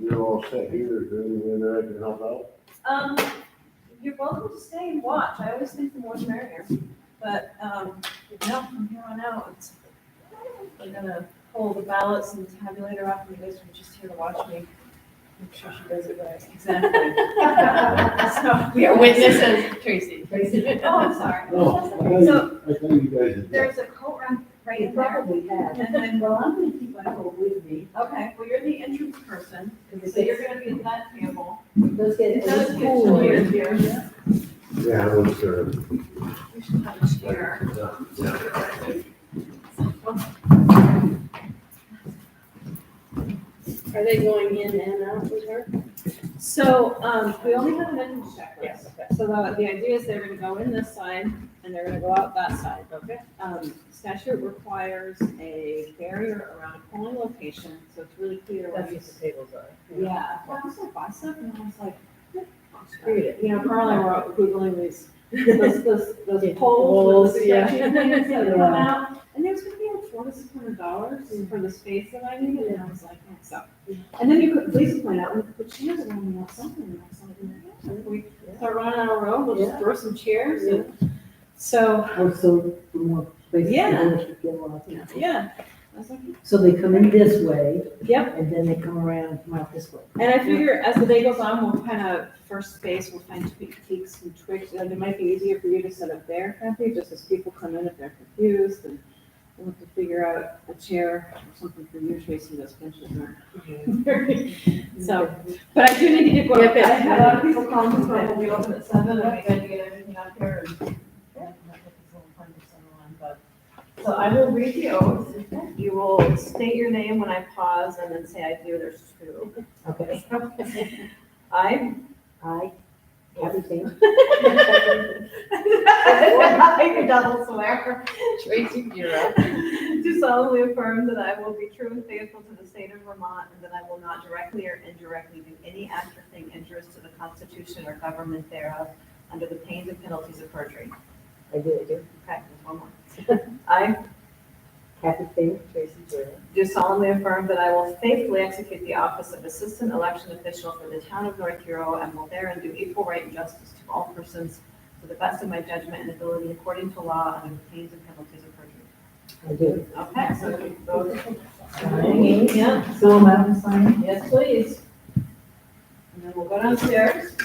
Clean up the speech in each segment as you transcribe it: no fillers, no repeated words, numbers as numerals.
You're all set here, is there anything that I can help out? You're welcome to stay and watch. I always think the more the merrier. But, no, from here on out, we're gonna pull the ballots and the tabulator off, and you guys are just here to watch me. Make sure she does it right. Exactly. So, We are witnesses, Tracy. oh, I'm sorry. Oh, I thought you guys had. There's a coat rack right You in there. probably have. And then, Well, I'm gonna keep my coat with me. okay, well, you're the entrance person, so you're gonna be at that table. Let's get, It does it's get cool chilly here. in here. Yeah, I was, We should have a chair. Are they going in and out with her? So, we only have an entrance checklist. Yes, okay. So the idea is they're gonna go in this side and they're gonna go out that side. Okay. Statute requires a barrier around a polling location, so it's really clear when That's you. what the tables are. Yeah, well, I was like, buy stuff, and I was like, Read it. you know, Carl and I were out Googling these, those Yeah, polls with the polls, yeah. statute things that come Yeah. out. And there's gonna be like $400-600 for the space that I needed, and I was like, oh, so. And then you could, Lisa point out, but she has it on the outside, and I was like, start running out of room, we'll just Yeah. throw some chairs and, so, Also, more space. Yeah. To get a lot of people. yeah. I was like, So they come in this way. Yep. And then they come around and come out this way. and I figure as the day goes on, we'll kind of, first space, we'll find tweaks and tricks, and it might be easier for you to set up there, Kathy, just as people come in if they're confused, and we'll have to figure out a chair or something for you, Tracy, those benches are. So, but I do need to get going. Yep, I had a lot of yes. people calling, so we'll be open at 7, and we gotta get everything out here, and that was a little fun to send along, but. So I will read the oath. You will state your name when I pause and then say I do, there's 2. Okay. I. I, Kathy Payne. I can double swear. Tracy Bureau. Do solemnly affirm that I will be true and faithful to the state of Vermont and that I will not directly or indirectly do any act or thing injurious to the Constitution or government thereof under the pains and penalties of perjury. I do. Okay, there's one more. I Kathy Payne. Tracy Bureau. do solemnly affirm that I will faithfully execute the office of Assistant Election Official for the town of North Hero and will therein do equal right and justice to all persons to the best of my judgment and ability according to law under the pains and penalties of perjury. I do. Okay, so you both. Signing. Yeah, So am I signing? yes, please. And then we'll go downstairs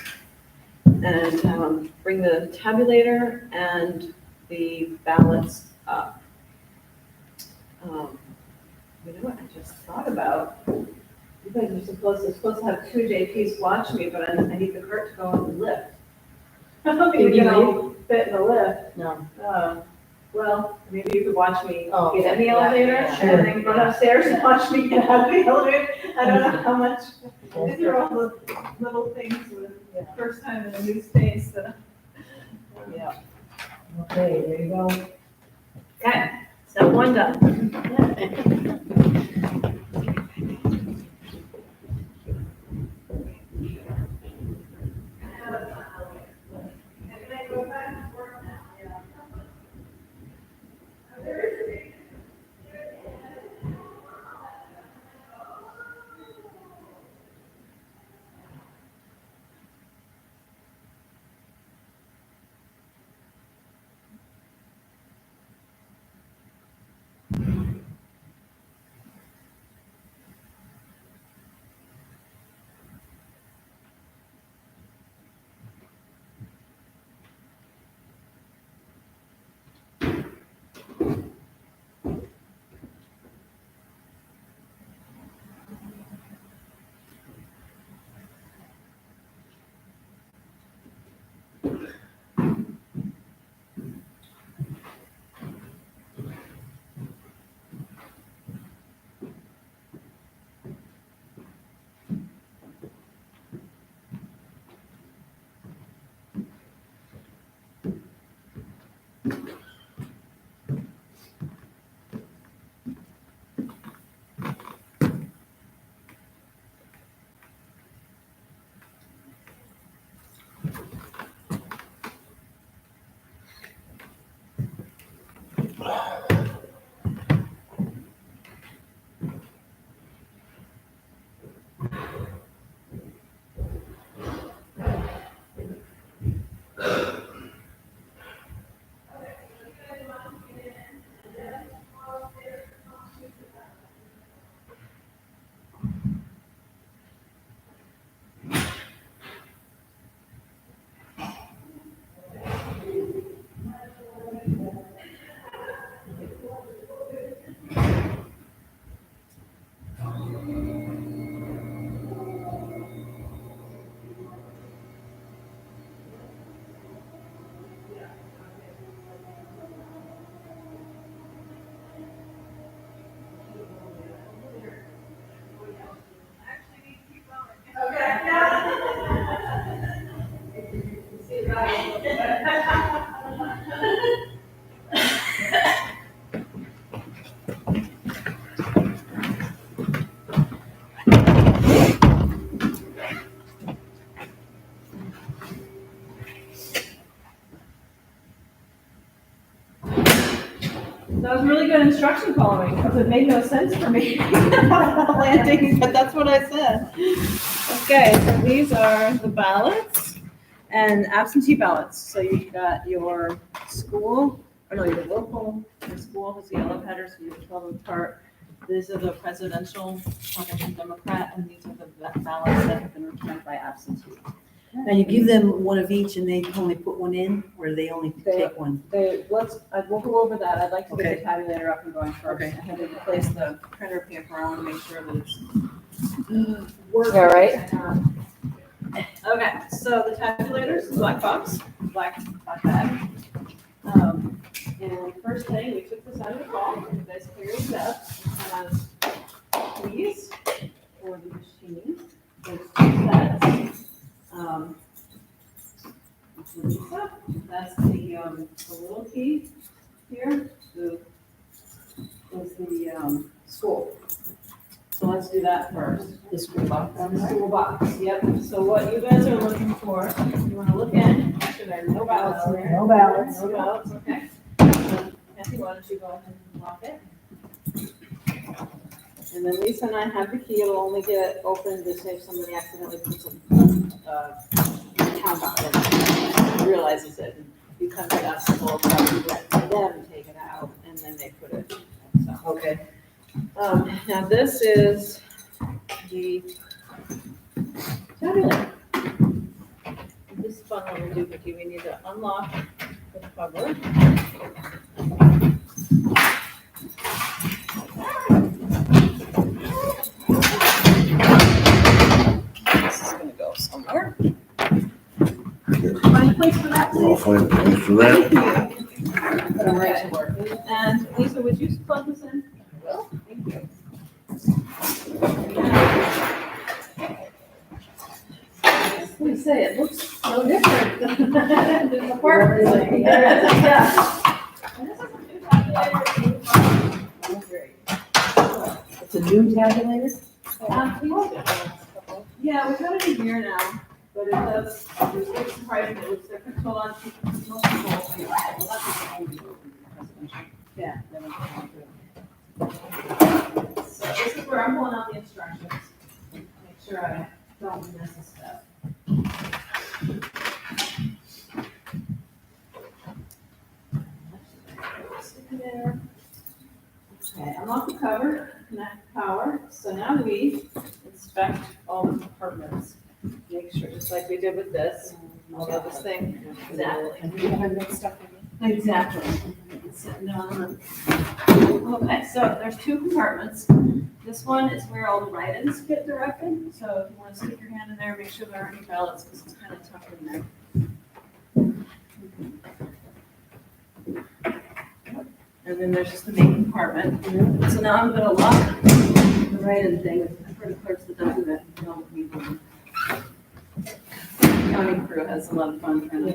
and bring the tabulator and the ballots up. You know what I just thought about? You guys are supposed to have 2 JPs watch me, but I need the cart to go on the lift. I don't think we can all fit in the lift. No. Well, maybe you could watch me Oh, get in the yeah, elevator yeah, and then run upstairs and watch me get out of the elevator. I don't know how much, these are all the little things with first time in a new space that. Yeah. Okay, there you go. Okay, step 1 done. That was really good instruction following, because it made no sense for me landing, but that's what I said. Okay, so these are the ballots. And absentee ballots, so you've got your school, or no, your local, your school has the yellow headers, so you have 12 apart. These are the presidential, Republican, Democrat, and these are the ballots that have been returned by absentee. Now you give them one of each and they only put one in, or they only take one? We'll go over that, I'd like to get Okay. the tabulator up and going first. I Okay. had to replace the printer paper, I wanna make sure that it's working. All right. Okay, so the tabulators, black box, black bag. And first thing, we took this out of the ball, and this clears up, has keys for the machine. There's two sets. That's the little key here, is the school. So let's do that first. The school box. The school box, yep. So what you guys are looking for, you wanna look in, make sure there are no ballots in there. No ballots. No ballots, okay. Kathy, why don't you go ahead and lock it? And then Lisa and I have the key, it'll only get opened to say if somebody accidentally puts a town box in, realizes it, and you come to us, we'll probably let them take it out, and then they put it, so. Okay. Now this is the tabulator. This is fun when we do, Vicki, we need to unlock the cover. This is gonna go somewhere. Find a place for that, I'll please. find a place for that. Put 'em right to work. And Lisa, would you plug this in? Thank you. Let me say, it looks no different than the apartment. It's a new tabulator? Yeah, we've got it in here now, but it does, it's surprising, it looks different, hold on. Most people, yeah. So this is where I'm pulling out the instructions, make sure I don't miss a step. Stick it there. Okay, unlock the cover, connect power, so now we inspect all the compartments. Make sure, just like we did with this, although this thing, exactly. It's sitting down. Okay, so there's two compartments. This one is where all the write-ins get directed, so if you want to stick your hand in there, make sure there aren't any ballots, because it's kind of tough in there. And then there's just the main compartment. So now I'm gonna lock the write-in thing for the clerks that don't do that. County crew has a lot of fun trying to.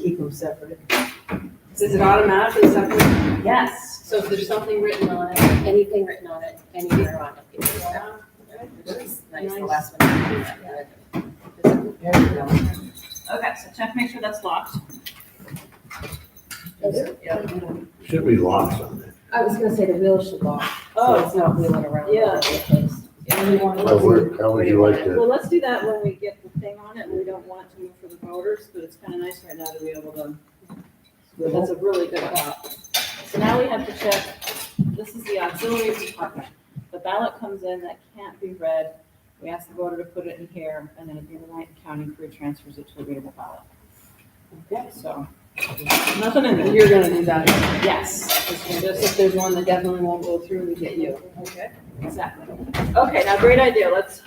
Keep them separate. Is it automatically separate? Yes. So if there's something written on it, Anything written on it, anywhere on it. It's nice, the last one. There you go. Okay, so check, make sure that's locked. Should be locks on that. I was gonna say the wheels should lock, so Oh, it's not wheeling around. Yeah. all over the place. How would you like to? well, let's do that when we get the thing on it. We don't want it to move for the voters, but it's kind of nice right now to be able to. That's a really good thought. So now we have to check, this is the auxiliary department. The ballot comes in that can't be read. We ask the voter to put it in here, and then at the end of the night, the counting crew transfers it to a readable ballot. Okay, so, nothing in there. you're gonna do that. Yes, Just if there's one that definitely won't go through, we get you. okay, exactly. Okay, now, great idea. Let's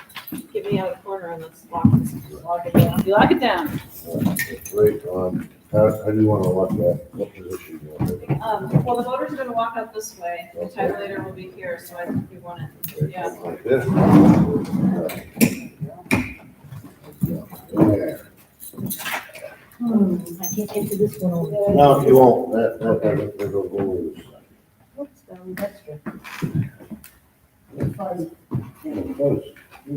get me out of the corner and let's lock it down. You lock it down. Right, how do you want to lock that? What position do you want it? Well, the voters are gonna walk up this way. The tabulator will be here, so I think we want it. Yeah. Like this? There. I can't get to this one over there. No, you won't, that'll go over this side. Whoops, that was extra. You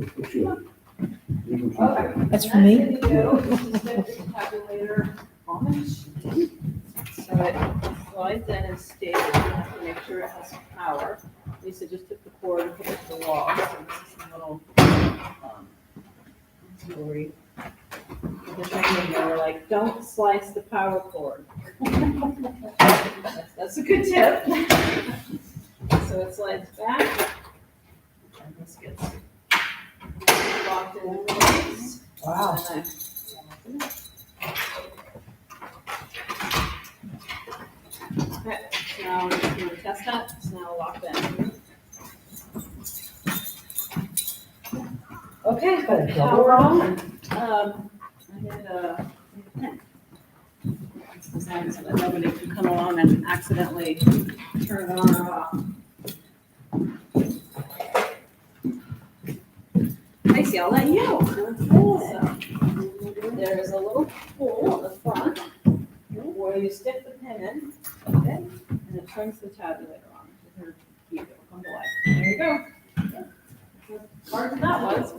can keep Okay. that. That's for me? Next thing you do is to stick the tabulator on the machine. So it slides in and stays. You have to make sure it has power. Lisa just took the cord and put it to the wall. So this is a little, auxiliary the training, they were like, don't slice the power cord. That's a good tip. So it slides back. And this gets locked in place. Wow. And okay, so now we're just gonna test that. It's now locked in. Okay, Got a how double we're wrong? I need a pen. It's designed so that nobody can come along and accidentally turn it on or off. Tracy, I'll let you. So, there's a little hole on the front where you stick the pin in, okay, and it turns the tabulator on. It'll come to life. There you go. As hard as that was.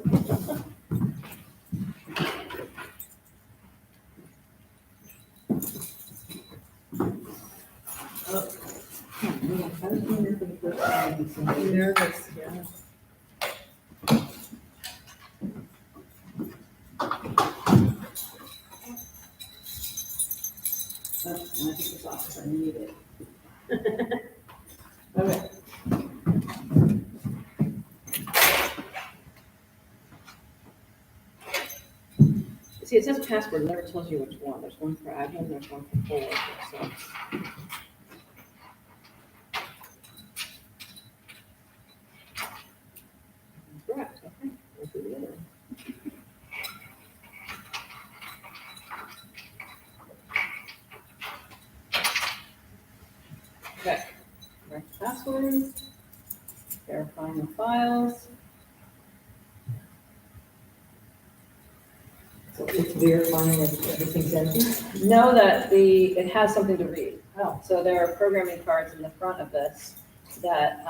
Nervous, yeah. Oh, and I think this office, I need it. Okay. See, it says password, it never tells you which one. There's one for admin, there's one for full worker, so. Correct, okay. We'll do the other. Okay, correct password, verifying the files. So it's verifying that everything's empty? Know that it has something to read. Oh. So there are programming cards in the front of this that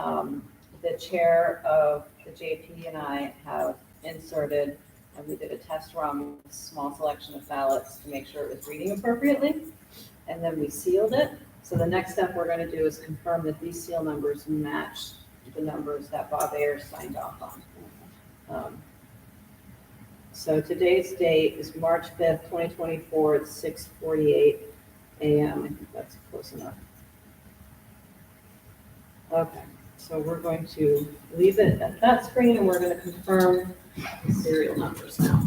the chair of the JP and I have inserted, and we did a test run with a small selection of ballots to make sure it was reading appropriately, and then we sealed it. So the next step we're going to do is confirm that these seal numbers match the numbers that Bob Ayers signed off on. So today's date is March 5th, 2024, at 6:48 a.m. I think that's close enough. Okay, so we're going to leave it at that screen and we're going to confirm the serial numbers now.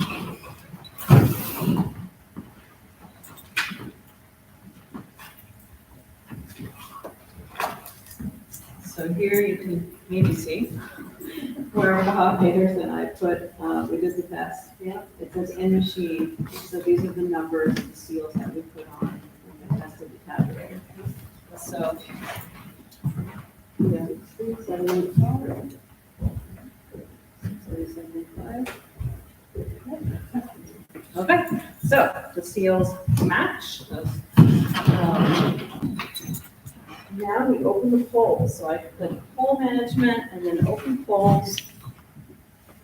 So here you can maybe see where Bob Ayers and I put, we did the test. Yeah. It says in machine, so these are the numbers, the seals that we put on when we tested the tabulator. So. Yeah, 785. 775. Okay, so the seals match. Now we open the polls, so I click poll management and then open polls.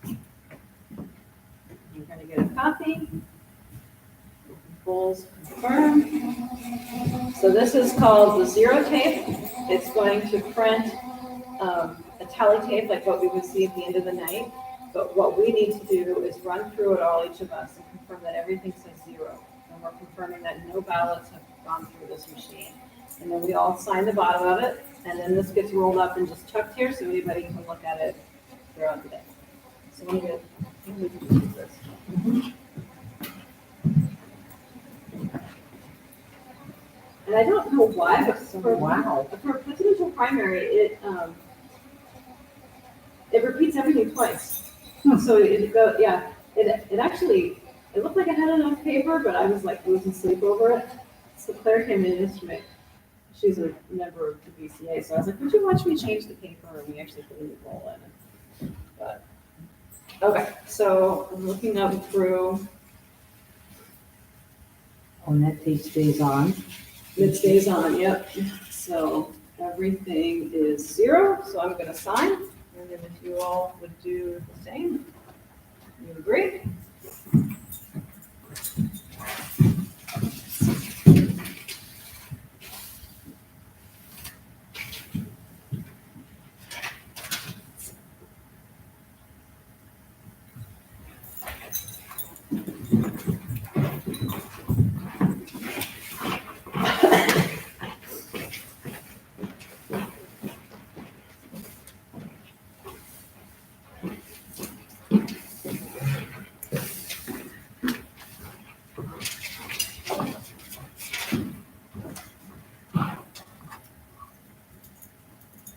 You're gonna get a copy. Open polls, confirm. So this is called the zero tape. It's going to print a tally tape like what we would see at the end of the night. But what we need to do is run through it all, each of us, and confirm that everything says zero. And we're confirming that no ballots have gone through this machine. And then we all sign the bottom of it, and then this gets rolled up and just tucked here so anybody can look at it throughout the day. So let me do this. And I don't know why, but for a presidential primary, it repeats everything twice. So it actually, it looked like I had enough paper, but I was like losing sleep over it. So Claire came in yesterday. She's a member of the BCA, so I was like, would you watch me change the paper? And we actually put a new roll in it. But, okay, so I'm looking up through. And that tape stays on. It stays on, yep. So everything is zero, so I'm gonna sign. And then if you all would do the same, you agree?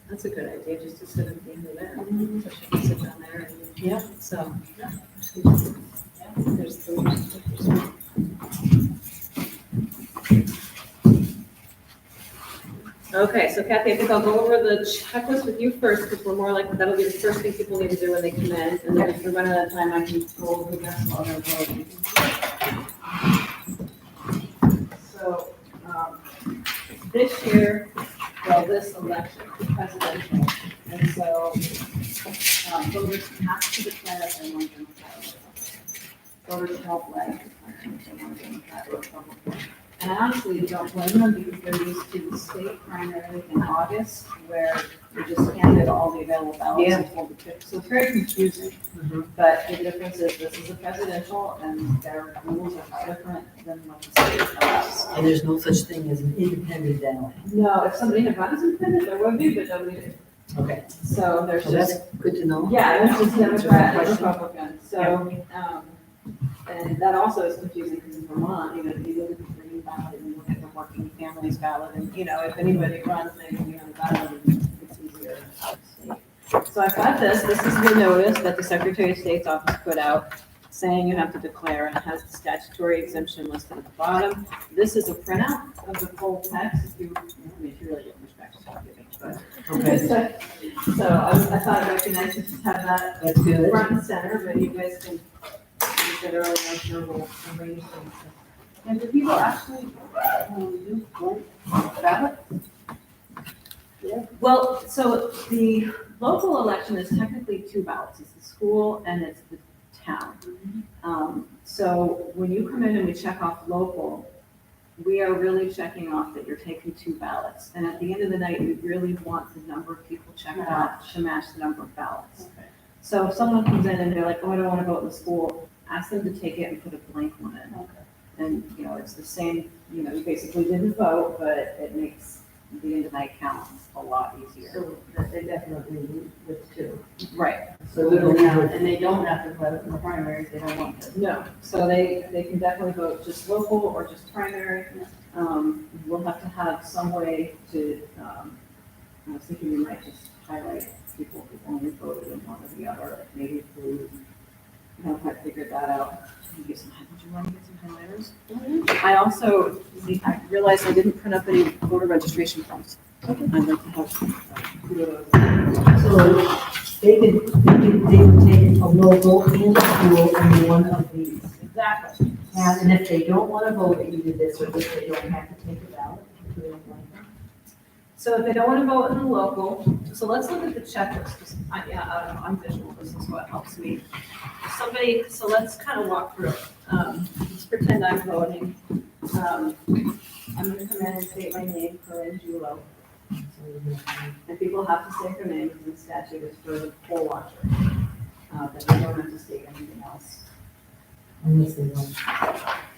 That's a good idea, just to sit at the end of there, so she can sit down there and. Yeah. So. There's the. Okay, so Kathy, I think I'll go over the checklist with you first, because we're more likely, that'll be the first thing people need to do when they come in, and then if we run out of time, I can go over the rest while they're voting. So, this year, well, this election is presidential, and so, voters have to declare if they want Democrat or Republican. Voters don't like declaring if they want Democrat or Republican. And I honestly don't blame them, because they're used to the state primary in August, where you just handed all the available ballots and told the pick. So it's very confusing. But the difference is this is a presidential, and their rules are different than what the state allows. And there's no such thing as an independent ballot. No, if somebody had runs independent, there would be, but nobody did. Okay. So there's So just. that's good to know. Yeah, it's just Democrat and Question. Republican, so, and that also is confusing, because in Vermont, you look at the green ballot and you look at the working families ballot, and, if anybody runs, they can be on the ballot, and it's easier. So I've got this is the notice that the Secretary of State's office put out, saying you have to declare, and it has the statutory exemption listed at the bottom. This is a printout of the full text, if you really get respect, it's not giving, but. Okay, So I thought it'd be nice to just have that that's good. front and center, but you guys can, you said earlier, I'm sure we'll arrange things. And do people actually do blank ballot? Yeah. Well, so the local election is technically two ballots. It's the school and it's the town. So when you come in and we check off local, we are really checking off that you're taking two ballots. And at the end of the night, we really want the number of people checked out to match the number of ballots. So if someone comes in and they're like, oh, I don't want to vote in the school, ask them to take it and put a blank one in. And, it's the same, you basically didn't vote, but it makes the end of night count a lot easier. So that they definitely need with two. Right. So we don't have, And they don't have to vote in the primaries, they don't want to. No, so they can definitely vote just local or just primary. We'll have to have some way to, I was thinking we might just highlight people who only voted in one or the other, like maybe blue. I haven't quite figured that out. Would you want to get some highlighters? I also, I realized I didn't print up any voter registration forms. I'd like to have kudos. so they would take a local and a school and one of these. Exactly. And if they don't want to vote, either this or this, they don't have to take a ballot. If they don't like them. So if they don't want to vote in the local, so let's look at the checklist, because I don't know, I'm visual, this is what helps me. So let's kind of walk through it. Let's pretend I'm voting. I'm gonna come in and state my name, Corinne Julo. And people have to state their name, because the statute is for the poll watcher. But they don't have to state anything else. Unless they want.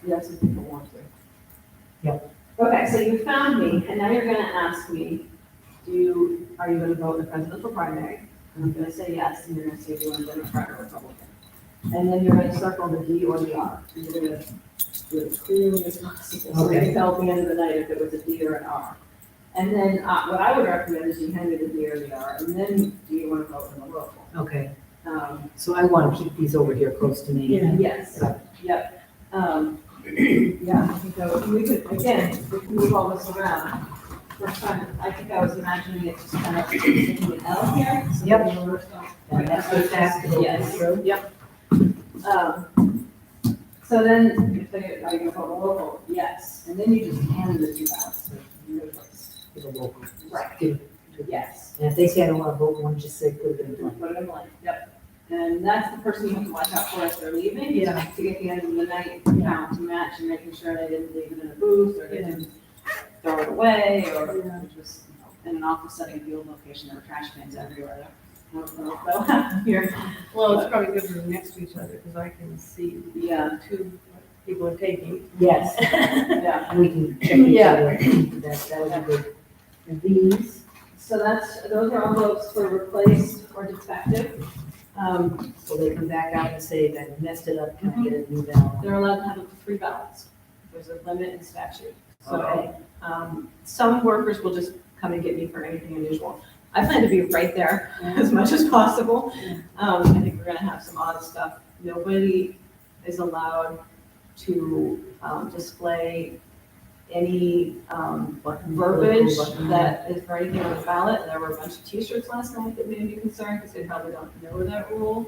Yes, if people want to. Yep. Okay, so you found me, and now you're gonna ask me, are you gonna vote in the presidential primary? And I'm gonna say yes, and you're gonna say, do you want Democrat or Republican? And then you're gonna circle the D or the R. And you're gonna do it as clearly as possible, so you Okay. can tell at the end of the night if it was a D or an R. And then, what I would recommend is you hand me the D or the R, and then do you wanna vote in the local? Okay, Um, so I want to keep these over here close to me. Yes, yep. Yeah, I think we could, again, we can move all this around. First time, I think I was imagining it just kind of taking an L here. So Yep. the numbers don't- And that's what fast to go Yes, through. yep. So then, if they, are you gonna vote local? Yes, and then you just hand the two ballots to your place. For the local. Right. Give- Yes. And if they say I don't want to vote one, just say put it in blank. Put it in blank, yep. And that's the person you have to watch out for as they're leaving. Yeah. To get the end of the night count to match and making sure they didn't leave it in a booth or they didn't throw it away or just, in an office setting, field location, there were trash cans everywhere. I don't know if that'll happen here. Well, it's probably good we're next to each other, because I can see Yeah, two people are taking. Yes, yeah. and we can check each Yeah. other. That would be good. And these, So those are all votes for replaced or defective. So they come back out and say, I messed it up, can I get a new ballot? They're allowed to have up to 3 ballots. There's a limit in statute. Okay. So, some workers will just come and get me for anything unusual. I plan to be right there as much as possible. I think we're gonna have some odd stuff. Nobody is allowed to, display any, verbiage that is for anything on the ballot. There were a bunch of T-shirts last night that made me concerned because they probably don't know that rule.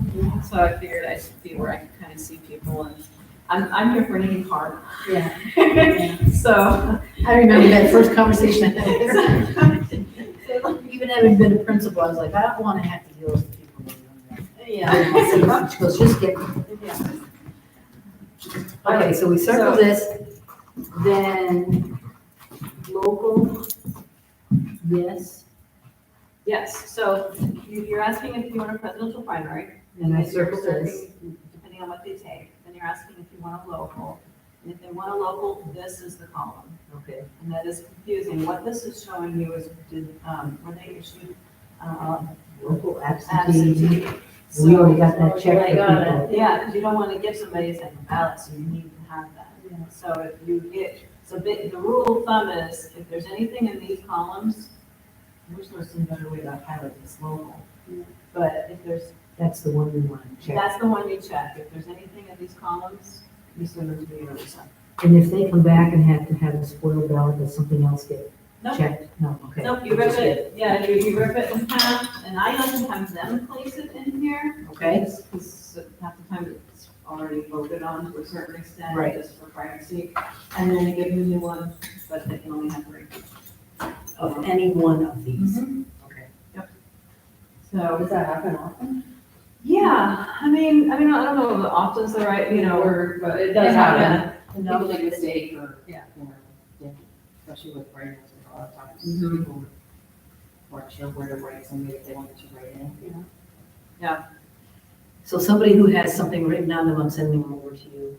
So I figured I'd be where I could kind of see people, and I'm here for anything hard. Yeah. So. I remember that first conversation. Even having been a principal, I was like, I don't want to have to deal with people that are doing that. Yeah. She goes, just get. Okay, so we circle this, then local, yes, Yes, so you're asking if you want a presidential primary. and I then you're circle this. circling, depending on what they take. Then you're asking if you want a local. And if they want a local, this is the column. Okay. And that is confusing. What this is showing you is, when they issued, Local absentee. absentee. We already got that So- checked for people. Yeah, because you don't want to give somebody a second ballot, so you need to have that. So if you get, the rule of thumb is, if there's anything in these columns, I wish there was some better way to highlight this local. But if there's, That's the one we want to check. that's the one you check. If there's anything in these columns, you send them to me or Lisa. And if they come back and have to have a spoiled ballot, does something else get Nope. checked? No, okay. Nope, you rip it, yeah, you rip it in half, and I often have them place it in here. Okay. Because half the time it's already voted on to a certain extent, Right. just for privacy. And then you give them a new one, but they can only have 3. Of any one of these. Mhm. Okay. So, Does that happen often? yeah, I mean, I don't know if often's the right, word, but It does happen. Enough. People make a mistake or, Yeah. especially with writing, a lot of times Mhm. people weren't sure where to write something if they wanted to write in, So somebody who has something written on them, I'm sending them over to you,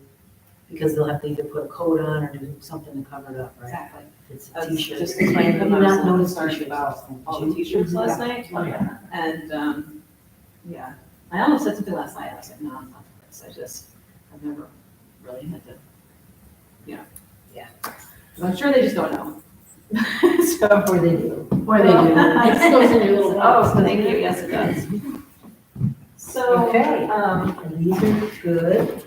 because they'll have to either put a coat on or do something to cover it up, right? Exactly. If it's I a was t-shirt. just explaining to Have them, you I was not a little noticed concerned t-shirts? about all the t-shirts last night. And, yeah, I almost said something last night, I was like, no, I'm not this, I've never really had to, yeah. But I'm sure they just don't know. So. Or they do. Or they do. It goes in your little box. Oh, thank you, yes, it does. So, Okay. And these are good.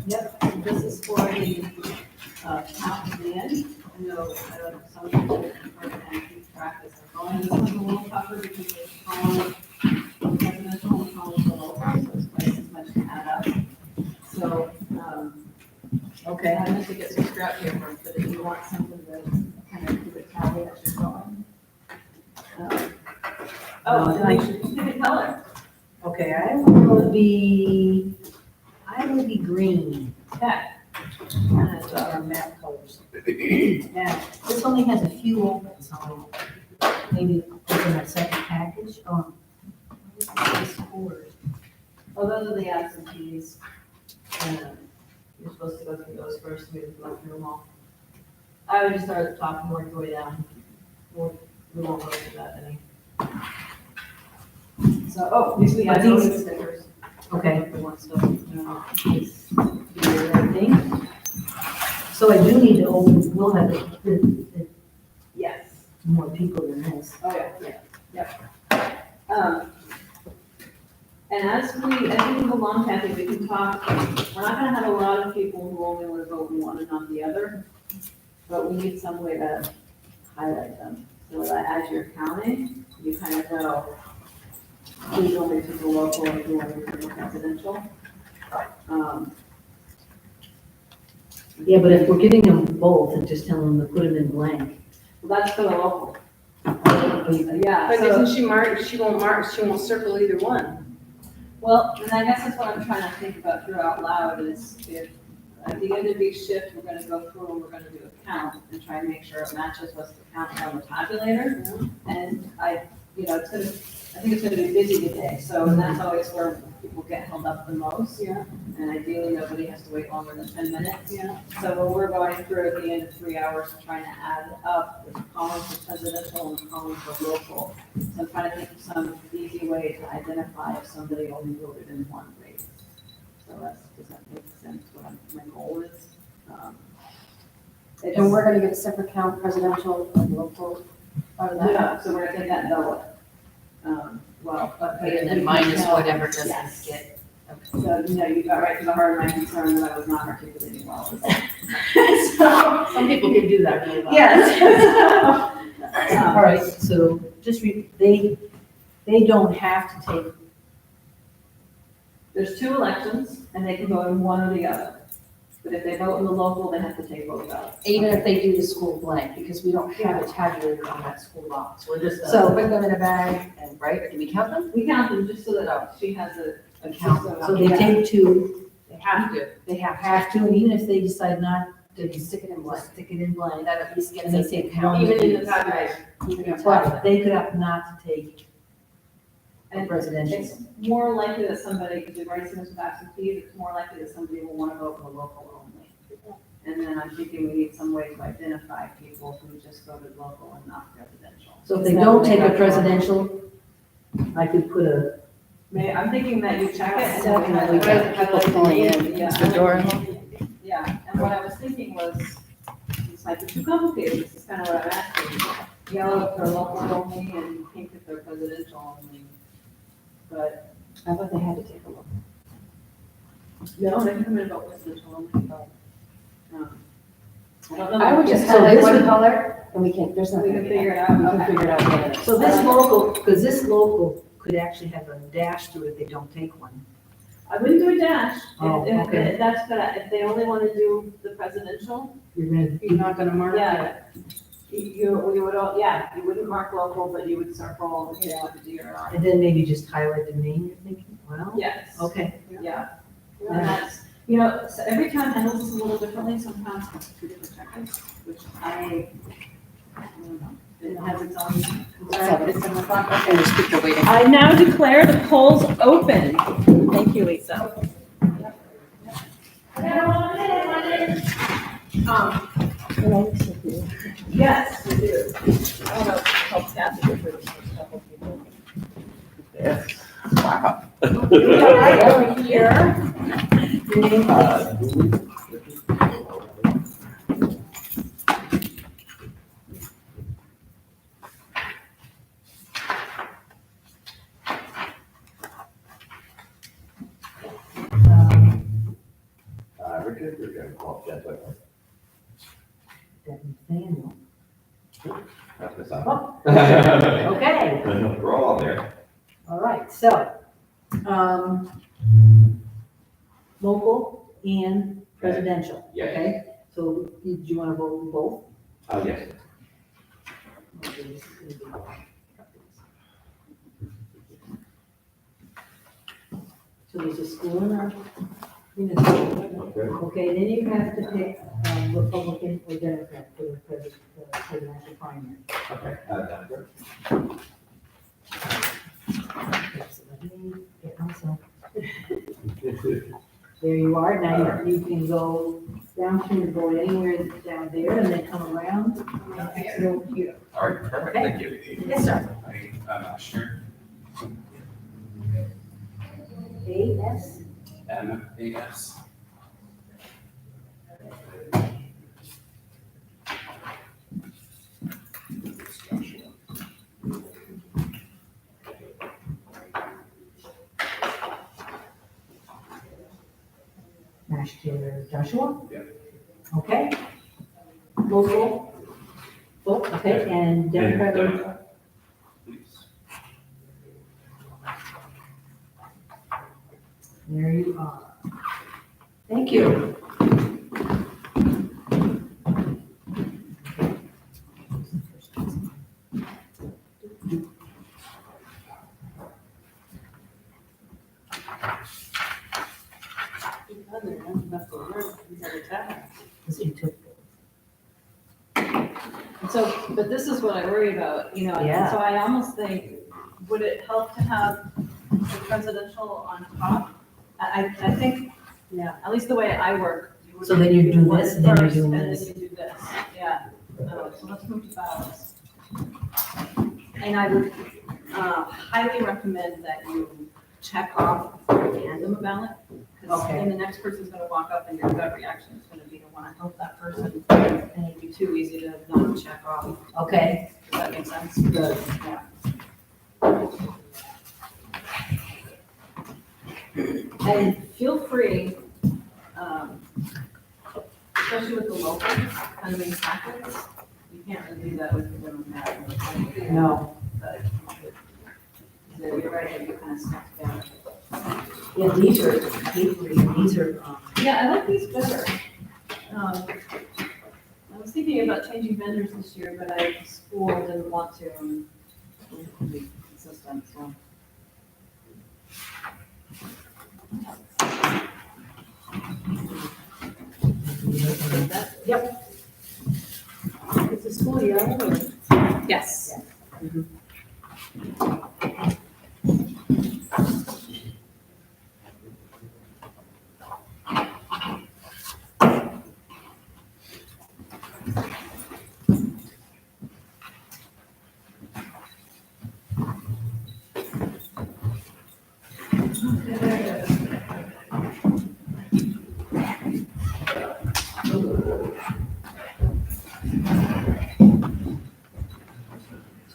yep, this is for the, count at the end. I don't know, some of you are going to keep track as they're going. This one's a little tougher because it's column, presidential and column below, so it's twice as much to add up. So, Okay. I meant to get some scrap paper, but if you want something to kind of keep it tally as you're going. Oh, and I should pick a color. Okay, I will be green. Okay. That's our map colors. Yeah, this only has a few open, so maybe open that second package. Oh, what is this for? Oh, those are the absentees. You're supposed to go through those first, we have to go through them all. I would just start at the top and work your way down. We won't go through that any. So, oh, we have these stickers. Okay. The ones that, It's the right thing. So I do need to open, we'll have the yes. more people than this. Oh, yeah. And as we move along, Kathy, we can talk, we're not gonna have a lot of people who only want to vote one and not the other, but we need some way to highlight them, so that as you're counting, you kind of know who's only to the local and who only to the presidential. Yeah, but if we're giving them both and just telling them to put them in blank. Well, that's for the local. Okay. Yeah, But so, doesn't she mark, she won't circle either one. well, and I guess that's what I'm trying to think about here out loud is if at the end of each shift, we're gonna go through and we're gonna do a count and try and make sure it matches what's the count on the tabulator. And it's gonna, I think it's gonna be busy today, so that's always where will get held up the most. Yeah. And ideally, nobody has to wait longer than 10 minutes. Yeah. So what we're going through at the end of 3 hours, trying to add up with calling for presidential and calling for local. So I'm trying to think of some easy way to identify if somebody only voted in one race. So does that make sense, what my goal is? And we're gonna get a separate count, presidential and local, out of that. Yeah, so we're gonna get that double. Well, Okay, and then minus whatever doesn't Yes. get. So, you got right to the heart of my concern that I was not articulating well. Some people can do that really well. Yes. All right, so just they don't have to take, There's 2 elections, and they can vote in one or the other. But if they vote in the local, they have to take both ballots. Even if they do the school blank, because we don't have a tabulator on that school box. We're just So- put them in a bag and, right, or do we count them? We count them just so that she has a Count. system. so they take 2, They have to. they have to, and even if they decide not They can stick it in to blank. stick it in blank, That at least gets And they us a take count. Even in the tabulator. Even in the but tabulator. they could opt not to take a And presidential. it's more likely that somebody, because we've already seen this with absentees, it's more likely that somebody will want to vote for local only. And then I'm thinking we need some way to identify people who just voted local and not presidential. So if they don't take a presidential, I could put a, I'm thinking that you check it and then we Definitely get people pulling in. Yeah. Is the door Yeah, and what I was thinking was, this might be too complicated, this is kind of what I'm asking. Yellow if they're local only and pink if they're presidential only. But, I thought they had to take a look. no, they can come in and vote presidential only. I don't know. I would just So highlight this one would- color and we can, there's We nothing. can to figure it We out. can Okay. figure it out later. so this local, because this local could actually have a dash through it if they don't take one. I wouldn't do a dash. Oh, If- okay. That's good. If they only want to do the presidential, You're gonna, You're not gonna mark it. yeah. You would, you wouldn't mark local, but you would circle the with the DRI. and then maybe just highlight the name you're thinking, well, Yes. okay. Yeah. And that's, so every town handles this a little differently. Some towns have 2 different checklists, which I don't know. It has its own concerns. And the speaker waiting. I now declare the polls open. Thank you, Lisa. Yes, we do. I don't know, help Kathy with this. Yes. All right, over here. Your name, please? Richard, you're gonna call Jeff Whitman. Nathaniel. That's what's up. Oh, okay, We're all on there. all right, so, local and presidential, Yeah. okay? So, do you want to vote both? Oh, yes. Okay, this is gonna be- So there's a school and a municipal. Okay. Okay, then you have to pick Republican or Democrat for the presidential primary. Okay. Jennifer? Okay, so let me get myself. There you are, now you can go down to and go anywhere down there and then come around. and go here. All right, perfect, Okay. thank you. Yes, sir. Sure. A.S. M-A-S. Master Joshua? Yeah. Okay. Local? Vote, okay, and Democrat? Please. There you are. Thank you. This you took. So, but this is what I worry about, and Yeah. so I almost think, would it help to have the presidential on top. I think, yeah, at least the way I work. you would So then you do one this, and then you first, do and then this. you do this, yeah. So let's move to ballots. And I would highly recommend that you check off and hand them a ballot. Because Okay. then the next person's gonna walk up and your gut reaction is gonna be to wanna help that person. And it'd be too easy to not check off. Okay, Does that make sense? good. Yeah. And feel free, especially with the local, kind of in packets, you can't really do that with the Democrat. No. But you're right, you kind of stuck down. Yeah, these are, Yeah, I like these better. I was thinking about changing vendors this year, but the school didn't want to, and be consistent, so. Yep. Is the school yellow or? Yes.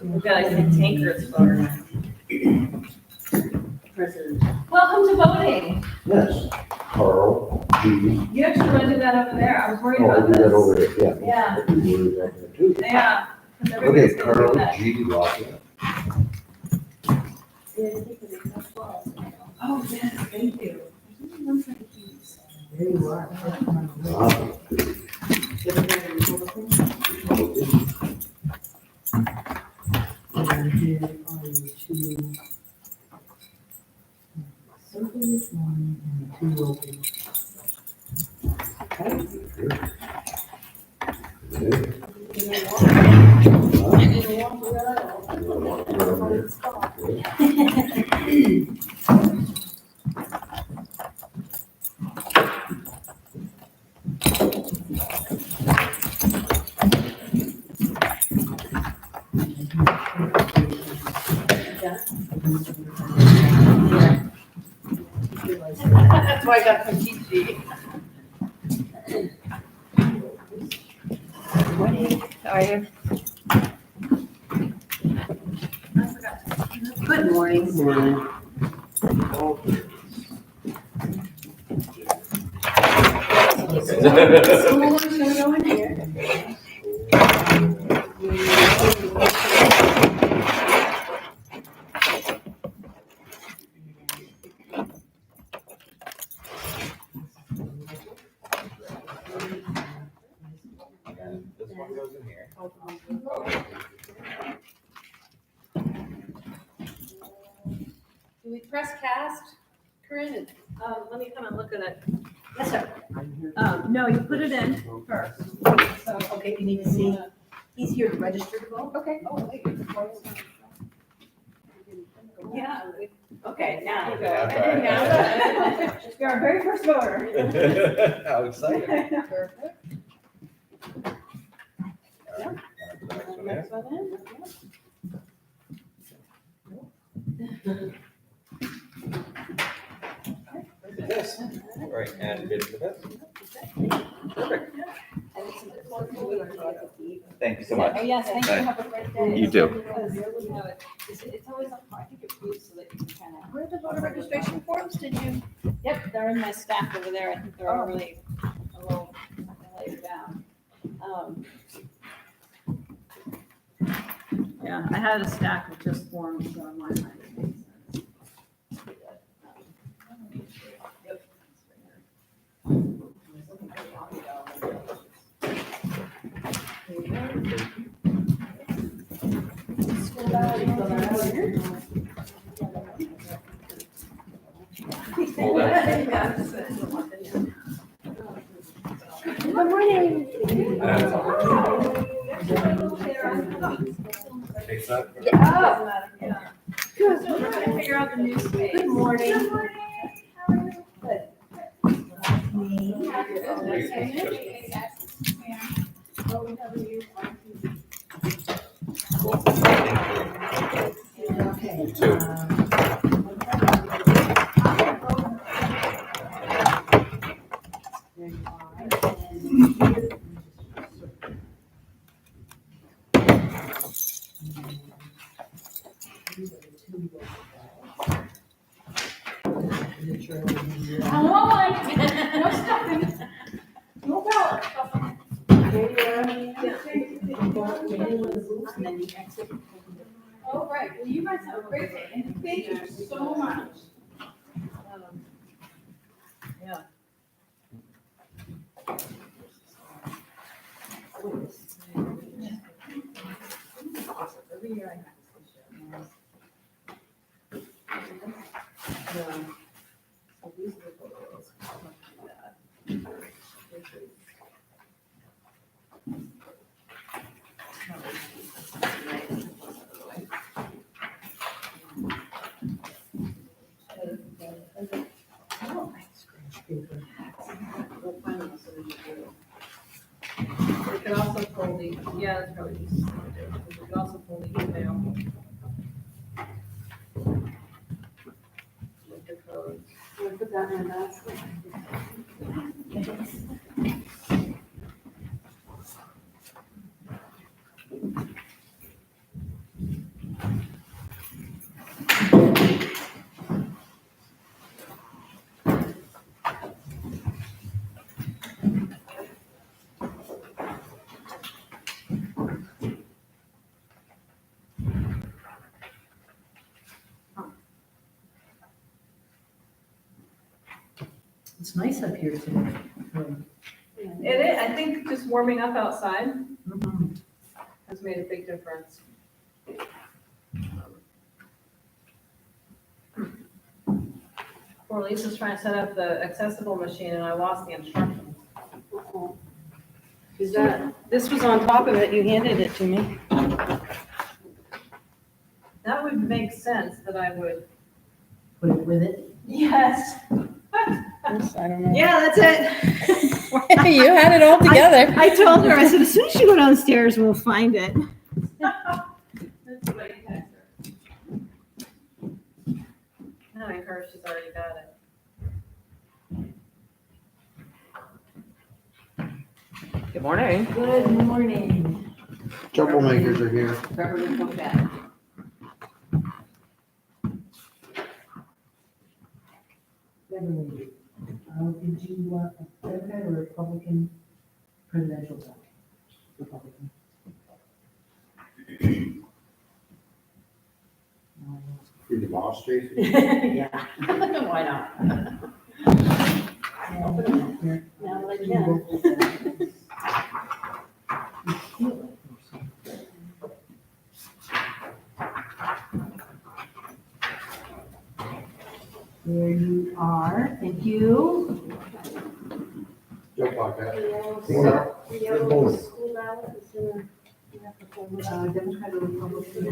We've got, I think, tankers for. President. Welcome to voting. Yes, Carl, Judy. You actually want to do that over there? I was worried Oh, I'll about do that over this. there, yeah. Yeah. I'll do that there too. Yeah. 'Cause everybody's Okay, gonna do Carl, that. Judy, Lockett. Oh, yes, thank you. There you are. Ah, And here are your two circles, one and two ovals. That's why I got some cheat sheet. How are you? Good morning. School, should we go in here? This one goes in here. Do we press cast, Corinne? Let me come and look at it. Yes, sir. No, you put it in first. So, Okay, you need to see, he's here to register to vote. Okay. Oh, wait. yeah. Okay, now. There you Yeah, go. that's all right. You're our very first voter. How exciting. Perfect. Yeah. Next one in. Yes. Right, and bid for this. Perfect. Thank you so much. Oh, yes, thank you. Bye. Have a great day. You too. Because, you know, it's always, I think it's used so that you can kind of. Where are the voter registration forms? Did you? Yep, they're in my stack over there. I think they're all really a little laid down. Yeah, I had a stack of just forms on my mind. Yep. Hold that. Good morning. Takes that. Yeah. Good. trying to figure out the new space. Good morning. Good morning. How are you? Good. Okay. Two. There you are. And then you exit. Oh, right, well, you guys have a great day, and thank you so much. Yeah. Every year I have this issue. So these are the photos. We could also pull the, yeah, that's probably the easiest thing to do. We could also pull the email. With the code. We'll put that in that. It's nice up here today. It is, I think just warming up outside Mhm. has made a big difference. Poor Lisa's trying to set up the accessible machine and I lost the instructions. Is that, this was on top of it, you handed it to me. That would make sense that I would. Put it with it. Yes. This, I don't know. Yeah, that's it. You had it all together. I told her, I said, as soon as you go downstairs, we'll find it. That's what I text her. Knowing her, she's already got it. Good morning. Good morning. Troublemakers are here. Beverly, come back. Beverly, did you want a Democrat or Republican presidential vote? Republican. You're the boss, Jason? Yeah. Why not? Open it here. Now that I You vote for that. You feel it. There you are, thank you. Jump like that. The Come on up. yellow Good morning. school ballot is in you have to fold it. Democrat or Republican?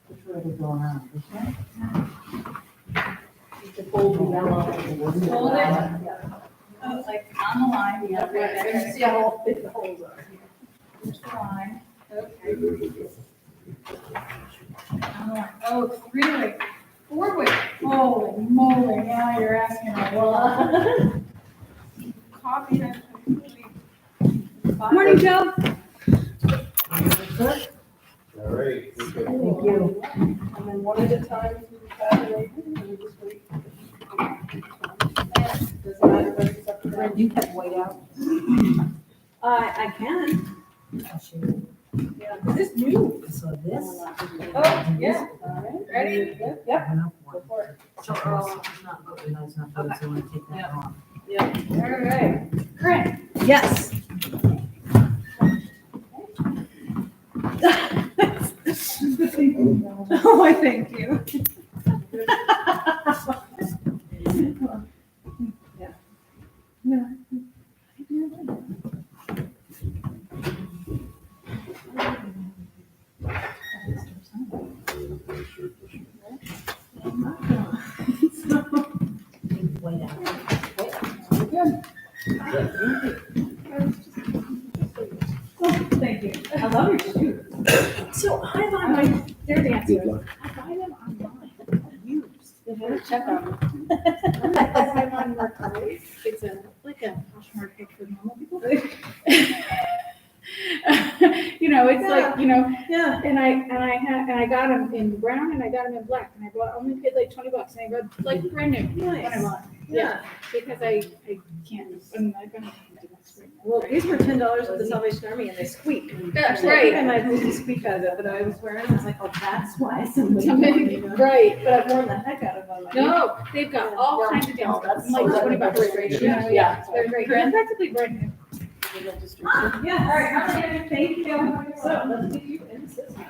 Which way are they going on, this way? To fold the yellow. Fold it. Yeah. Oh, like on the line, yeah, right there. You see how big the holes are. Here's the line. Okay. And there's a jump. On the line. Oh, 3-way, 4-way. Holy moly, now you're asking a lot. Copy that. Morning, Joe. All right. Thank you. And then one at a time, tabulate, and then just wait. Doesn't matter whether it's up to them. Brent, you have white out. I can. I'll show you. Yeah, this is new. So this. Oh, yeah. All right. Ready? Yep. Enough Go one. for it. So, it's not good, no, it's not good, so I want to take that off. All right. Correct. Yes. Oh, I thank you. Thank you. I love your shoes. So I'm on my, they're dancing. I buy them online, used. Check on. I'm on Mercari. It's like a Poshmark pick for normal people. It's like, Yeah. and I got them in brown and I got them in black and I only paid like $20 and I got like brand new when I bought. Yeah. Because I can't, I'm gonna do this right now. Well, these were $10 with the Salvation Army and they squeak. That's Actually, I think right. I might have used a squeak out of it, but I was wearing it, I was like, oh, that's why somebody. Right, But I've worn the heck out of them. no, they've got all kinds of dance. that's Like so $20. good. Yeah, they're great. They're practically brand new. Yeah, all right, thank you. So let's get you in the system.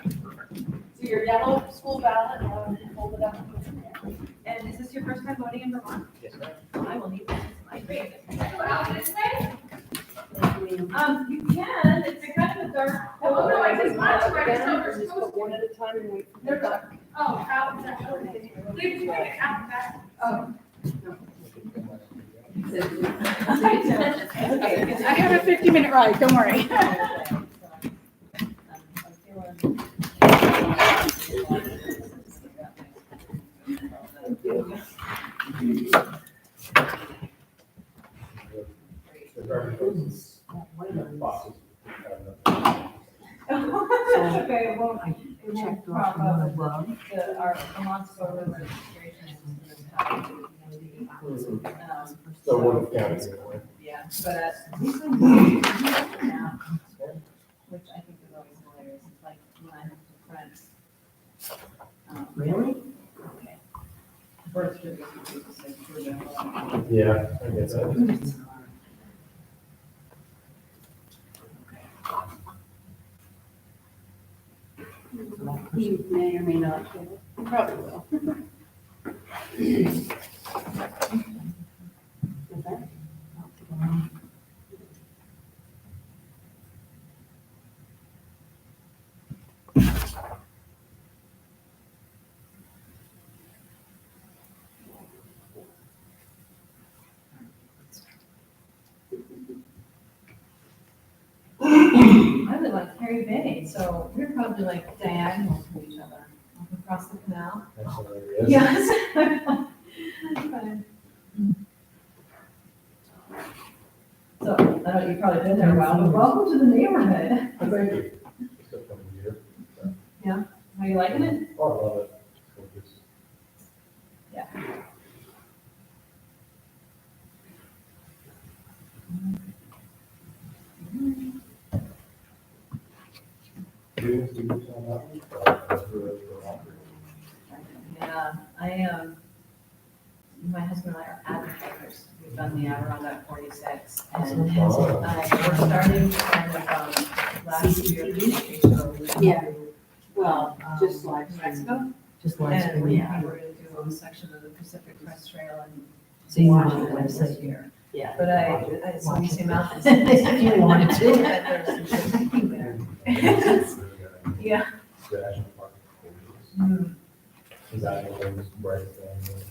So your yellow school ballot, hold it up. And is this your first time voting in Vermont? Yes, ma'am. I will need this as my grade. Wow, this way? You can, it's kind of dark. Oh, no, I just want to write it over. Just put one at a time and wait. They're dark. Oh, out, leave it out back. Oh. I have a 50-minute ride, don't worry. Okay, well, I it won't checked crop off one up above. our Vermont solar registration. So one of county anyway. Yeah, but these ones, which I think is always hilarious, it's like when I have to print. Really? Okay. Birth certificates, it's like, sure they're all- Yeah, I guess that. You may or may not get it. You probably will. I live on Cary Bay, so we're probably like diagonal to each other, across the canal. That's hilarious. Yes. So, I know you've probably been there a while, but welcome to the neighborhood. Thank you. It's a fun year. Are you liking it? Oh, I love it. It's- Yeah, I am, my husband and I are advocates. We've done the Adirondack 46. And we're starting kind of, last year. Yeah. Well, just New like Mexico. just like, And we yeah. were gonna do a section of the Pacific Crest Trail in So you want Washington to this year. Yeah. But it's when you see mountains. If you wanted to. That there's some hiking there. Yeah. Mm. Is that one of those bright things?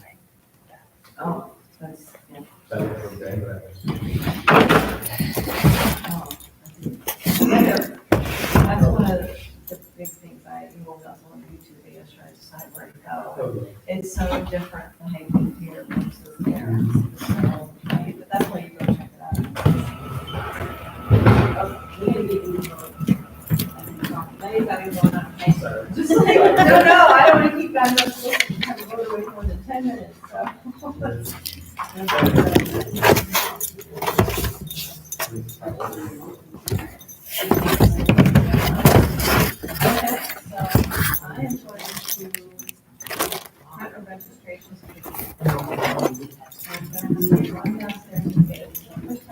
Oh, that's, yeah. That is from Denver. Oh, that's one of the big things I will also on YouTube videos trying to decide where to go. It's so different, the hiking here versus there. So, but that's why you go check it out. Oh, we need to be now you've got to go on. Just like, no, I don't want to keep that. I'm not supposed to have to go away for more than 10 minutes, so. Okay, so I am going to print a registration certificate. I'm going to run downstairs and get it. First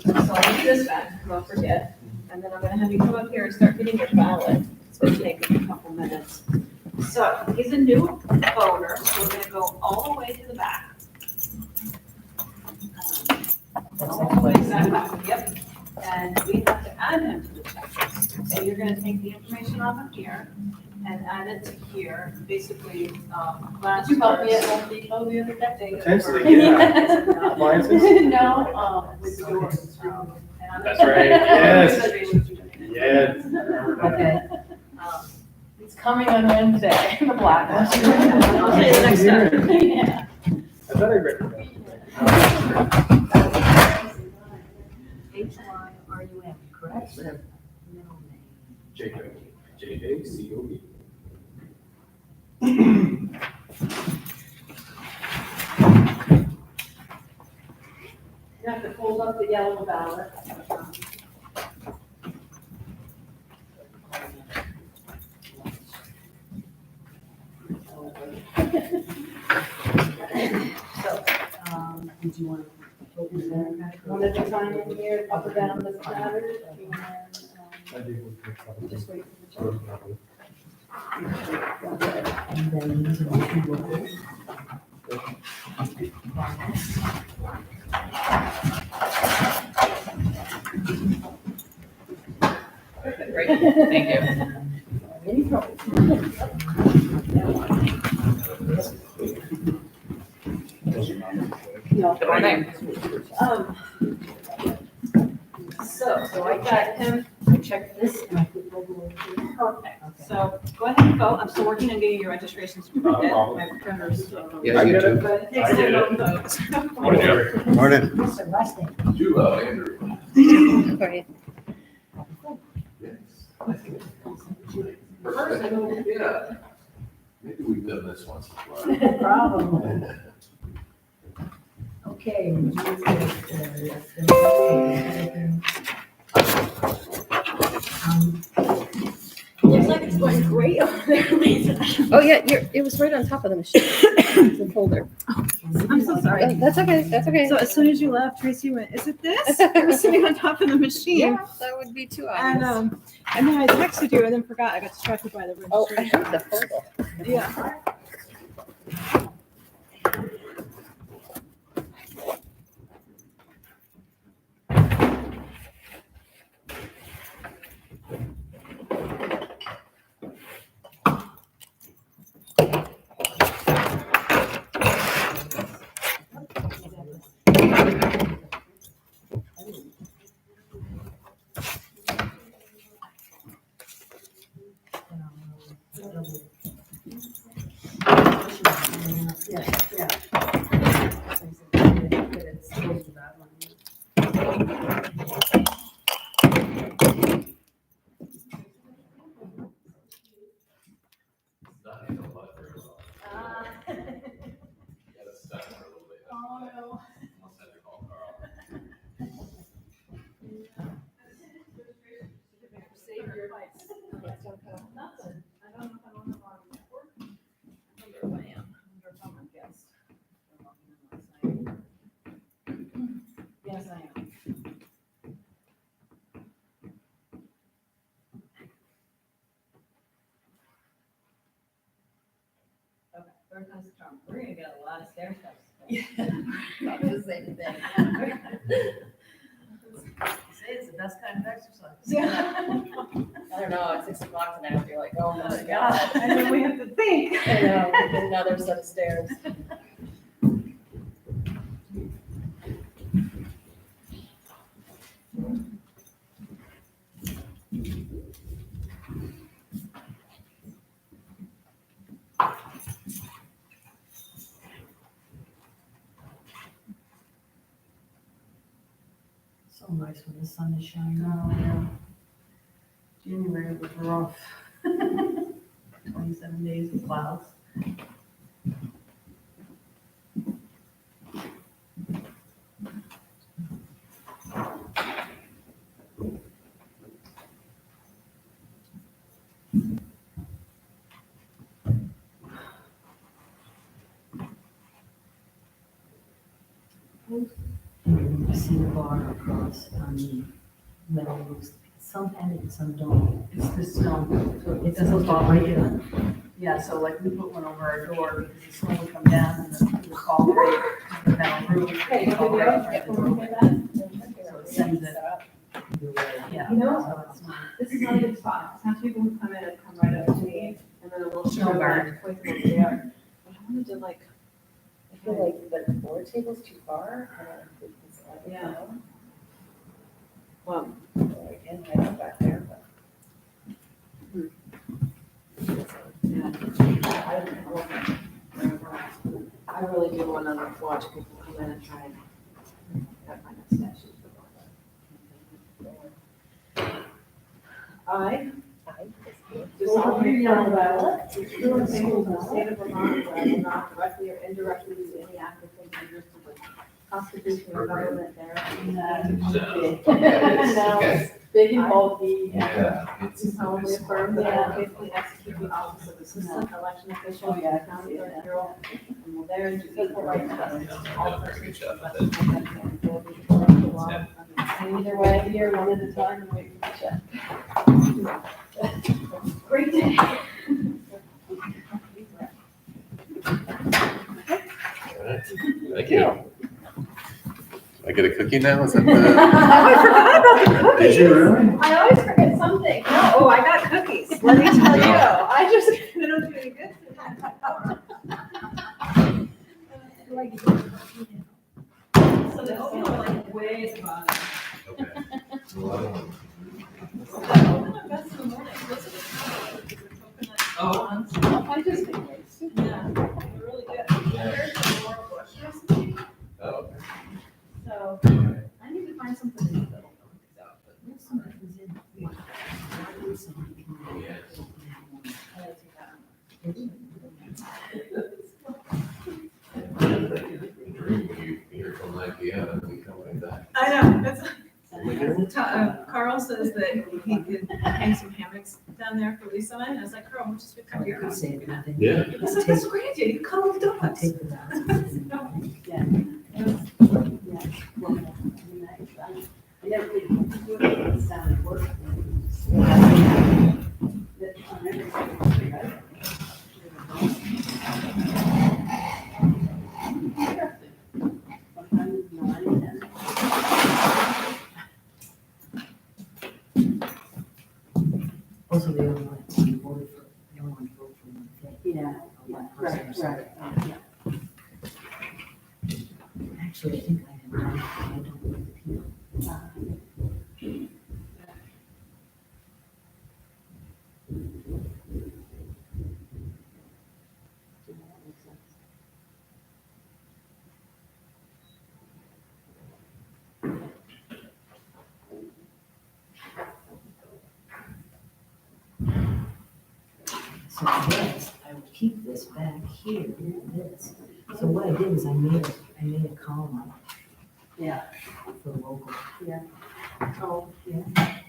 So I'll do this back, don't forget. And then I'm gonna have you come up here and start getting your ballot. It's gonna take a couple minutes. So he's a new voter, so we're gonna go all the way to the back. All the way to the back, yep. and we have to add him to the checklist. So you're gonna take the information off of here and add it to here, basically, last. You bought me at Home Depot the other day. Potentially, yeah. Appliances? No, with the doors. That's right, yes. Yes. Okay. It's coming on Wednesday, the black one. I'll tell you the next step. Yeah. I thought I read that. HYRUM, correct? Middle name. Jacob, J-A-C-O-B. You have to fold up the yellow ballot. So, did you want to open that? One at a time in here, up or down, doesn't matter. Just wait for the check. And then these are the two words. Great, thank you. Any trouble? Good morning. So I got him, I checked this and I put logo over here. perfect. So go ahead and vote. I'm still working on getting your registrations printed. My printers. Yeah, you too. But it takes I get time it. to vote. Morning, Jerry. Morning. Mr. Rusty. You, Andrew. Sorry. Yeah. Maybe we've done this once before. Probably. Okay. Looks like it's going great over there, Lisa. Oh, yeah, it was right on top of the machine, the folder. I'm so sorry. That's okay, that's okay. So as soon as you left, Tracy went, "Is it this?" It was sitting on top of the machine. Yeah, that would be too And obvious. and then I texted you and then forgot. I got distracted by the Oh, I registration. have the folder. Yeah. Oh, no. Save your life. Nothing. I don't know if I'm on the wrong network. I wonder if I am. I wonder if I'm a guest. Yes, I am. Okay, third time's the charm. We're gonna get a lot of stair steps. Probably the same thing. Say it's the best kind of exercise. Yeah. I don't know, at 6 o'clock tonight, I'll be like, oh my Oh, God. And then we have to think. I know, another set of stairs. So nice when the sun is shining. Oh, yeah. January was rough. 27 days of clouds. And you see the bar across on the metal roofs. Some have it and some don't. It's the stone, so It's it doesn't supposed to fall break right it up. Yeah, so like we put one over our door because the snow would come down and it would fall right to the metal roof. Hey, It'd fall right video? into the door. So it sends it Yeah. You know, So it's not- this is not a good spot. Sometimes people who come in and come right up to me, and then a little No guard. point them over there. But I wanted to like, I feel like the board table's too far, and it's like, Yeah. well, again, I know back there, but. I really do want to watch people come in and try and find a statue. I do solemnly swear that the true and faithful to the state of Vermont, that I will not directly or indirectly use any act or thing injurious to the Constitution or government there. No, big and bulky. Yeah. Do solemnly affirm that I will faithfully execute the office of assistant election official in the county clerk bureau, and will there and do equal right and justice to all persons to the best of my judgment and ability to perform the law. Either way, here, one at a time, and wait for the check. Great day. Thank you. I get a cookie now? Is that Oh, I forgot about the cookies. Did you really? I always forget something. No, oh, I got cookies. Let me tell you. I just, they don't do any good. So the oatmeal are like way at the bottom. Okay. Well, I don't- Open up best in the morning. Those are the coconut ones. I just think it's. Yeah, they're really good. There's some more bush recipe. Oh, okay. So I need to find something in the middle. There's some that was in- yeah. There is some. Dream when you hear from IKEA and we come like that. I know, Carl says that he could hang some hammocks down there for Lisa and I, and I was like, Carl, we'll just cut your I house. say nothing. Yeah. He said, that's a great idea, you can cuddle the I dogs. take it out. Yeah. I never really do it, it sounded worse. Sometimes not, and Also, the only one, you voted for, the only one to vote for one thing. Yeah. One person or Right, something. right, yeah. Actually, I think I had done, I don't know the people. So this, I would keep this back here, this. So what I did is I made a column Yeah. for local. Oh, yeah.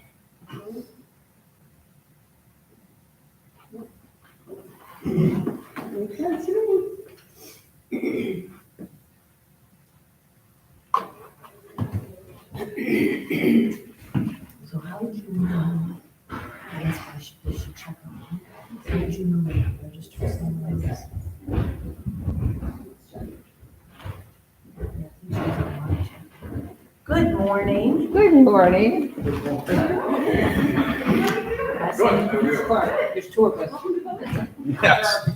So how did you know? I guess I should check on that. How did you know that I registered something like this? Good morning. Good morning. There's two of us. Yes.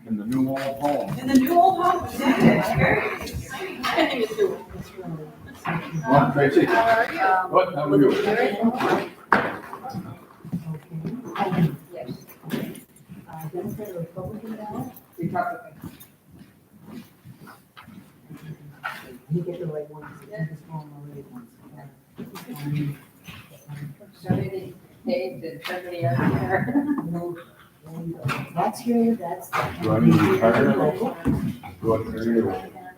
In the new old home. In the new old home, yeah, very exciting. Well, Tracy, How are you? what, how are you? Okay. Yes. Democrat or Republican ballot? Republican. You get the right one, because I just found the right ones. Somebody paid and somebody else there. No, that's here, that's. Do I need to retire? Do I carry it?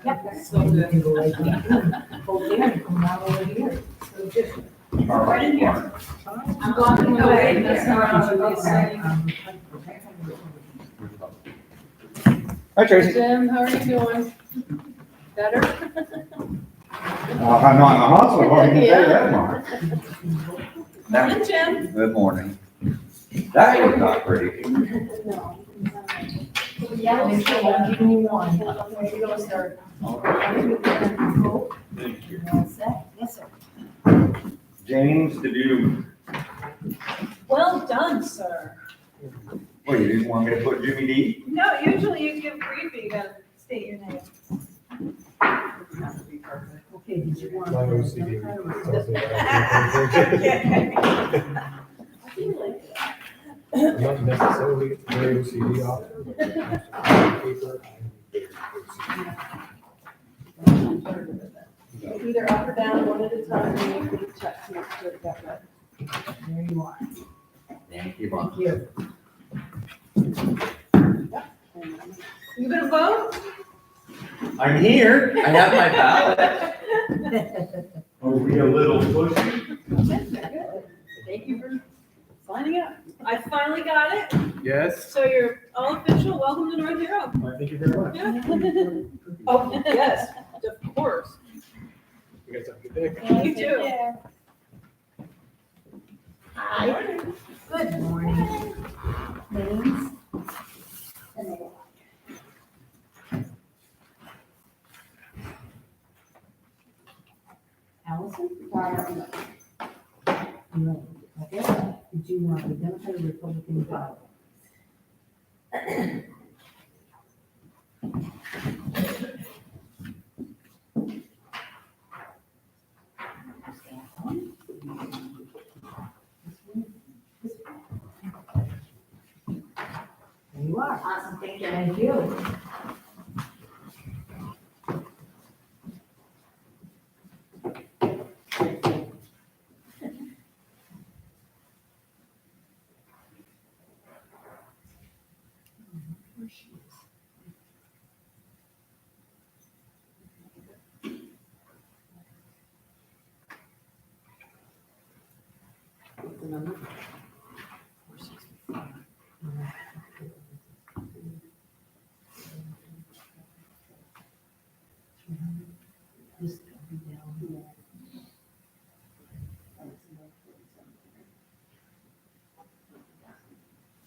Yep. So you can go right there, go there and come out over here. So just. Right in here. I'm blocking the way, that's not how it goes. Hi, Tracy. Jim, how are you doing? Better? I'm not in the hospital, I can tell you that, Mark. Morning, Jim. Good morning. That was not pretty. No. Yeah, I'm giving you one. There you go, sir. Thank you. All set? Yes, sir. James to do, Well done, sir. what, you didn't want me to put Jimmy D? No, usually you give grief, but you gotta state your name. Okay, did you want? My OCD tells me that I I'm not necessarily very OCD off. Paper, I'm very OCD. Either up or down, one at a time, and you can check to make sure it got read. There you are. Thank you, Bob. Thank you. You gonna vote? I'm here. I have my ballot. Are we a little pushy? Thank you for signing up. I finally got it, Yes, so you're all official. Welcome to North Hero. thank you very much. Yeah. Oh, yes, of course. You guys have a good day. You too. Good morning. Names? Allison? No. Okay. Did you want the Democrat or Republican ballot? There you are. Awesome, thank you. Thank you. Just go down there.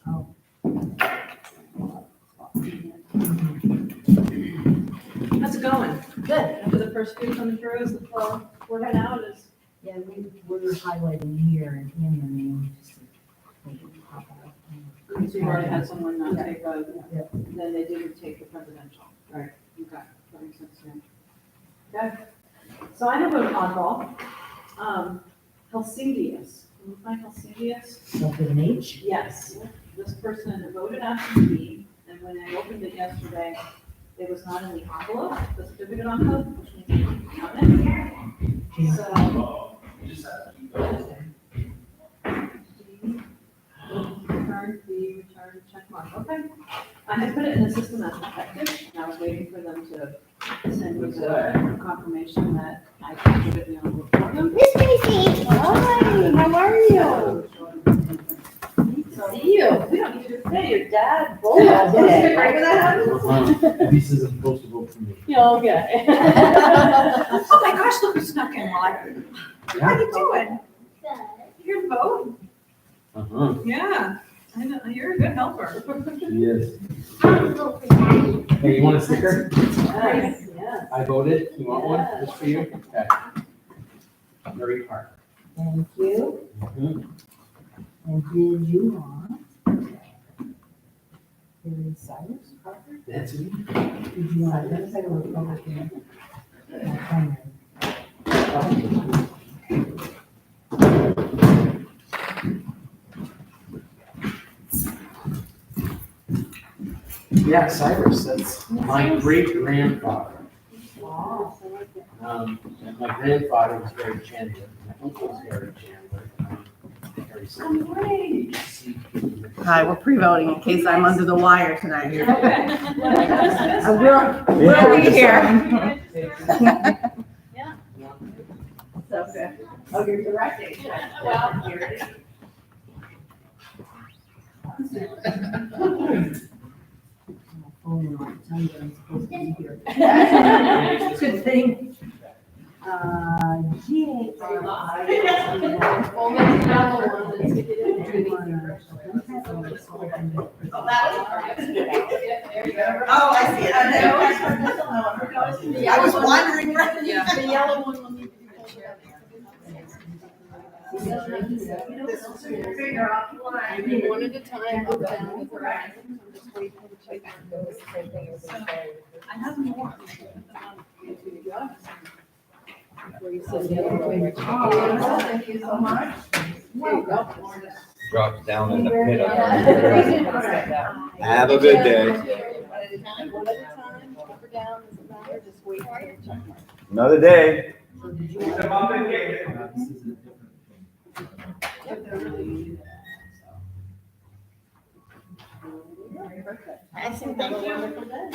Oh. How's it going? Good. After the first few coming through, is the flow working out? Is Yeah, we're highlighting here and in the name. Just to make it pop out. Because we've already had someone not take a, Yeah. then they didn't take the presidential. Right. Okay, that makes sense, yeah. Okay, so I have an oddball. Helsingius, can you find Helsingius? Like with an H? Yes, this person voted absentee, and when I opened it yesterday, it was not in the envelope, the certificate envelope, which means it's not on it. So. Return check mark, okay. I had put it in the system as effective, and I was waiting for them to send me the confirmation that I could give it the envelope for them. Miss Tracy. Hi, how are you? See you. We don't need you to say your dad. Yeah, Right yeah. when that happens? This is supposed to vote for me. Yeah, okay. Oh my gosh, look who snuck in while How are you doing? You here to vote? Uh-huh. Yeah, I know, you're a good helper. Yes. Hey, you want a sticker? Nice, yeah. I voted. You want one? Just for you? Okay. Very hard. Thank you. And did you want? Harry Cyrus Parker? That's me. Did you want Democrat or Republican? Primary? Yeah, Cyrus, that's my great grandfather. Wow. And my grandfather was Harry Chandler. My uncle was Harry Chandler. Harry Chandler. Hi, we're pre-voting in case I'm under the wire tonight. Okay. I will be here. Yeah. So good. Oh, you're directing. Well, here it is. phone all the time, but I'm supposed to be here. Good thing. G. Oh, I see it. I was wondering. Yeah. The yellow one will need to be pulled out. This was your finger off the line. I mean, one at a time, go down with the right. I'm just waiting to check. It was the same thing as I have more. where you said the other way. Oh, thank you so much. There you go. Drops down in the pit. Yeah. Have a good day. One at a time, up or down, doesn't matter, just wait for your check mark. Another day. I think that was a wonderful day.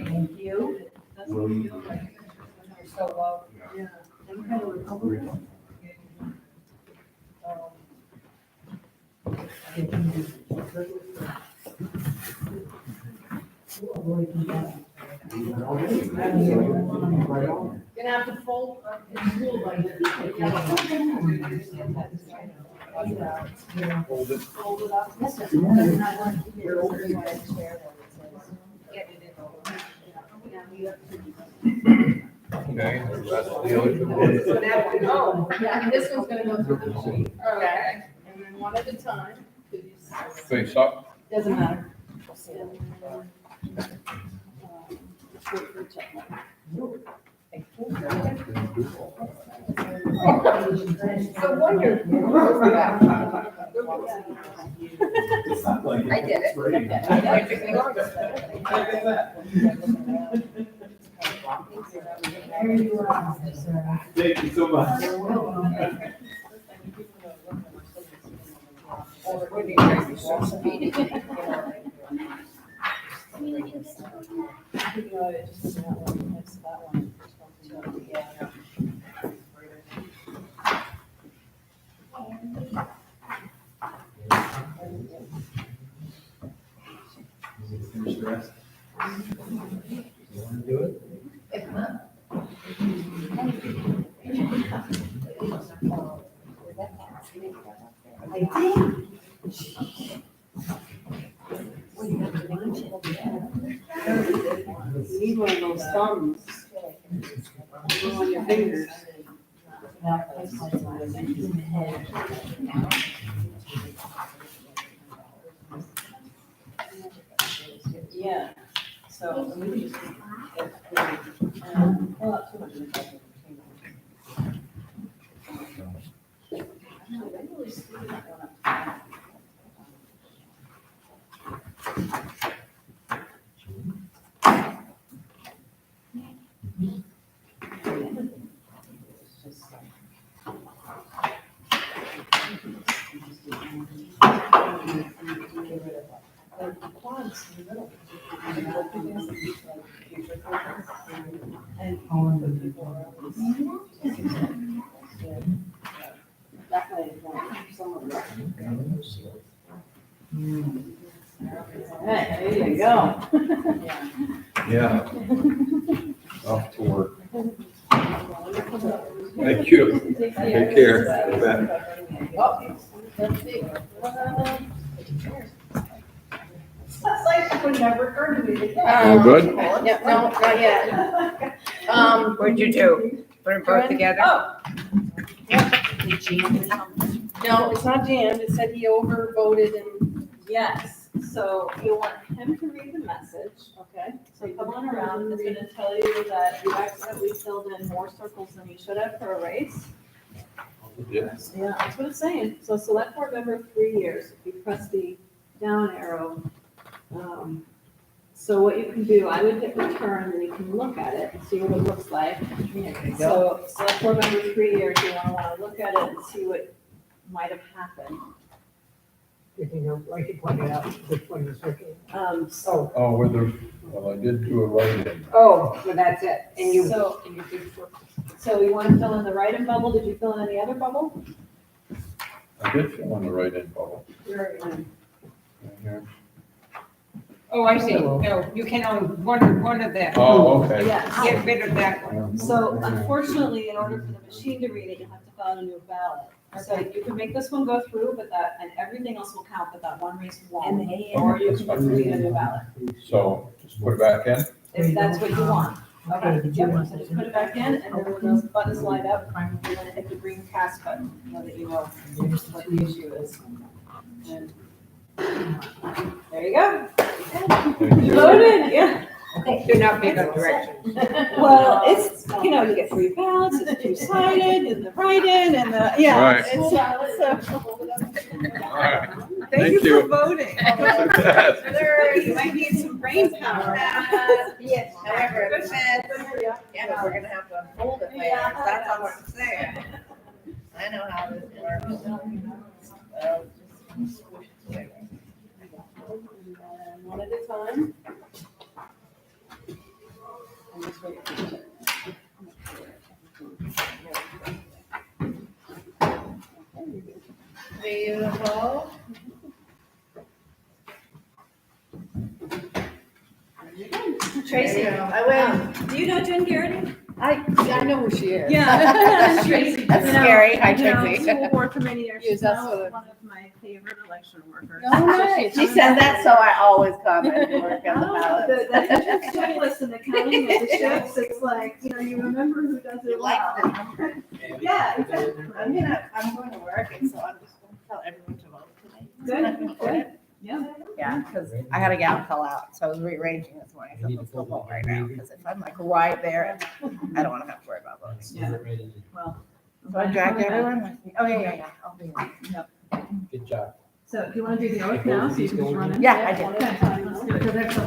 Thank you. So, Gonna have to fold. Hold it. Fold it up. Okay, that's the other two. So now, oh, yeah, and this one's gonna go through the machine. Okay. And then one at a time. Face up. Doesn't matter. Wait for the check mark. No wonder. I did it. Thank you so much. I did. You need one of those thumbs. On your fingers. Yeah, so. we just- pull out 200. I know, they really screwed that one up. That way, someone. Hey, there you go. Yeah. Off to work. Thank you. Take care. Oh, let's see. That's like would never occur to me. All good? Yeah, no, not yet. What'd you do? Put them both together? Oh, No, it's not jammed. It said he overvoted and, yes, so you want him to read the message. okay. So come on around, it's gonna tell you that you accidentally filled in more circles than you should have for a race. Yes. Yeah, that's what it's saying. So select board member 3 years, if you press the down arrow. So what you can do, I would hit return and you can look at it and see what it looks like. So select board member 3 years, you wanna look at it and see what might have happened. If you know, like you pointed out, which one is working. So, Oh, well, I did do a write-in. Oh, well, that's it. And you, so, and you did for. so you wanna fill in the write-in bubble? Did you fill in any other bubble? I did fill in the write-in bubble. Where- Right here. Oh, I see. No, you can only, one of them. Oh, okay. Yes. Get rid of that one. So unfortunately, in order for the machine to read it, you have to fill out a new ballot. So you can make this one go through, but that, and everything else will count, but that one race And won't. the Or you can just read a new ballot, So just put it back in? if that's what you want. Okay, did you Yep, want so just to? put it back in, and then when those buttons light up, you're gonna hit the green cast button, so that you know what the issue is. And there you go. You voted, yeah. Okay. Do not pick up directions. Well, it's, you know, you get 3 ballots, it's two-sided, and the write-in, and the, yeah. Right. It's, right. Thank Thank you you. for voting. Sure, You might need some brain power. Yes, however, it says, yeah, but we're gonna have to unfold it later, that's all I'm saying. I know how this works. So, just squish it together. One at a time. And just wait for it. Beautiful. Tracy, I win. do you know Jen Garrity? I know who she is. Yeah. Tracy. That's you know, scary. Hi, you know, Tracy. School board committee, there, she's Yes, that's now what- one of my favorite election workers. Oh, nice. She said that, so I always come and work on the Oh, ballots. the checklist and the counting of the shifts, it's like, you know, you remember who does it Like well. Yeah, exactly. I'm going to work, and so I'm just gonna tell everyone to vote today. Good, good. Yeah. Yeah, because I had a gal call out, so I was rearranging this morning, so let's go vote right now, because if I'm like right there, I don't wanna have to worry about voting. So I dragged everyone with me. Oh, yeah, I'll be here. Good job. So do you want to do the oath now, so you can just run it? Yeah, I did. Okay, let's do it, 'cause there's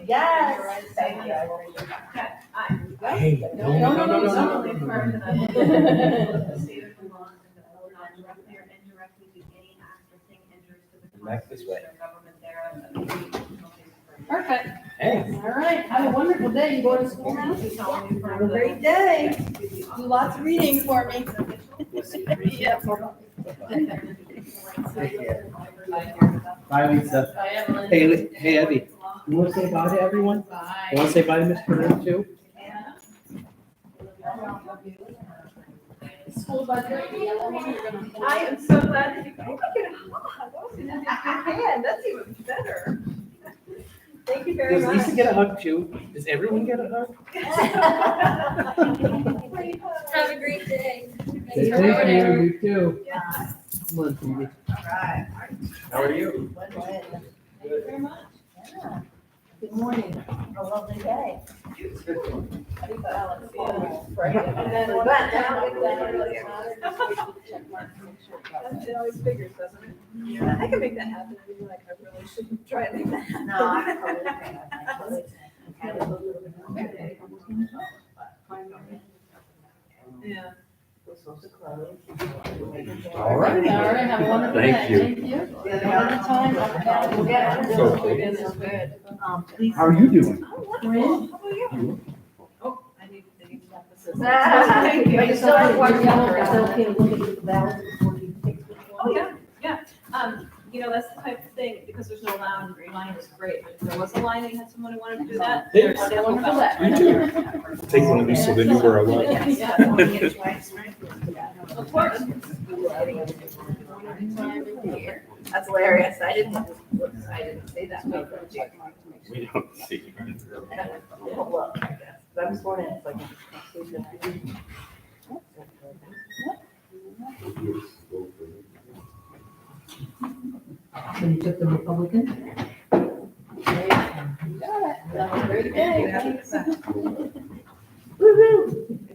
Yes, thank you. Hey, no, no, no, no, no, no, no. Back this way. Perfect. Hey. All right, have a wonderful day. You going to school now? Have a great day. Do lots of reading for me. Yeah. Bye, Lisa. Hey, Abby, you wanna say bye to everyone? You wanna say bye to Mr. Lynn too? School budget. I am so glad that you, oh, look at hug. Oh, you did a good hand. That's even better. Thank you very Does much. Lisa get a hug too? Does everyone get a hug? Have a great day. Say thank you, you too. Yeah. Come on, Phoebe. Alright. How are you? Win-win. Thank you very much. Yeah. Good morning. A lovely day. And then what about now? It always figures, doesn't it? Yeah. I can make that happen. I mean, like, I really shouldn't try and make that happen. No, I totally Yeah. We're supposed to close. All right. Have a wonderful day. Thank you. Thank you. One at a time. We'll get it. So- It's good. Please. How are you doing? Oh, wonderful. How about you? Oh, I need to have this. Thank you. But you still have one Is it okay to look at the ballot before you pick which one? Oh, yeah, yeah. You know, that's the type of thing, because there's no line, green line is great, but if there was a line and you had someone who wanted to do that. Yes. there's still a ballot. Take one of these so they knew where I was. Yeah. Of course. That's hilarious. I didn't say that. We don't see. Oh, look, I guess. I'm sworn in, it's like. So you took the Republican? Have a great day. If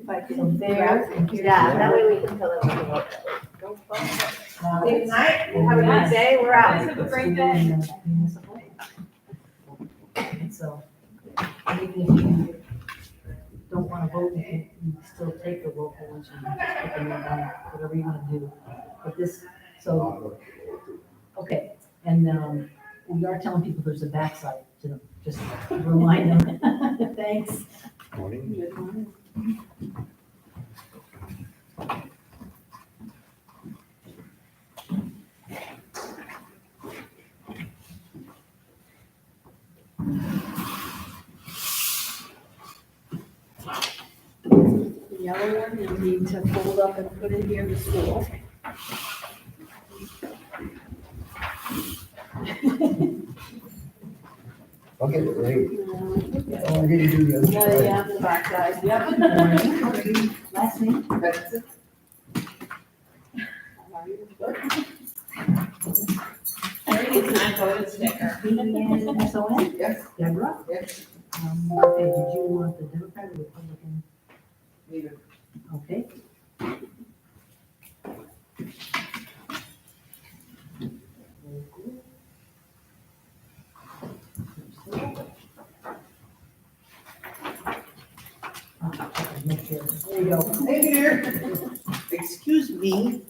I So can there. Yeah, that way we can tell them. Good night, have a good day, we're Guys, out. have a great day. And so, even if you don't want to vote, you can still take the local ones and just put them on, whatever you want to do. But this, so, okay, and we are telling people there's a backside to them, just remind them. Thanks. Morning. The yellow one, you'll need to fold up and put in here the school. I'll get it ready. Oh, I didn't do the other side. Yeah, the back side, yep. Last name? Very good time for a sticker. B-E-N-S-O-N? Yes. Deborah? Yes. Okay, did you want the Democrat or Republican? Neither. Okay. Make sure. There you go. Hey there. Excuse me.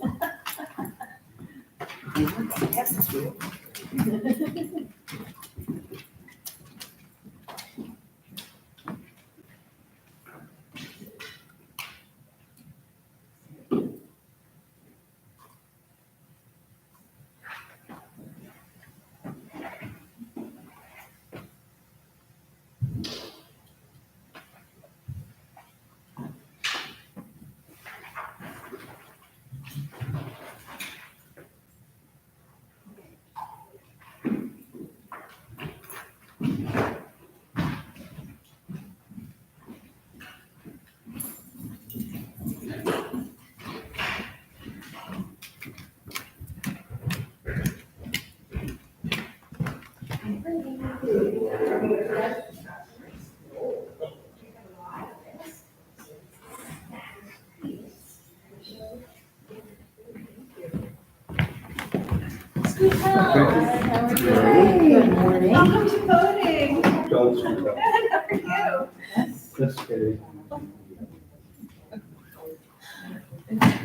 Good morning. Welcome to voting. Don't speak up. How are you? That's scary.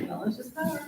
Well, it's just power.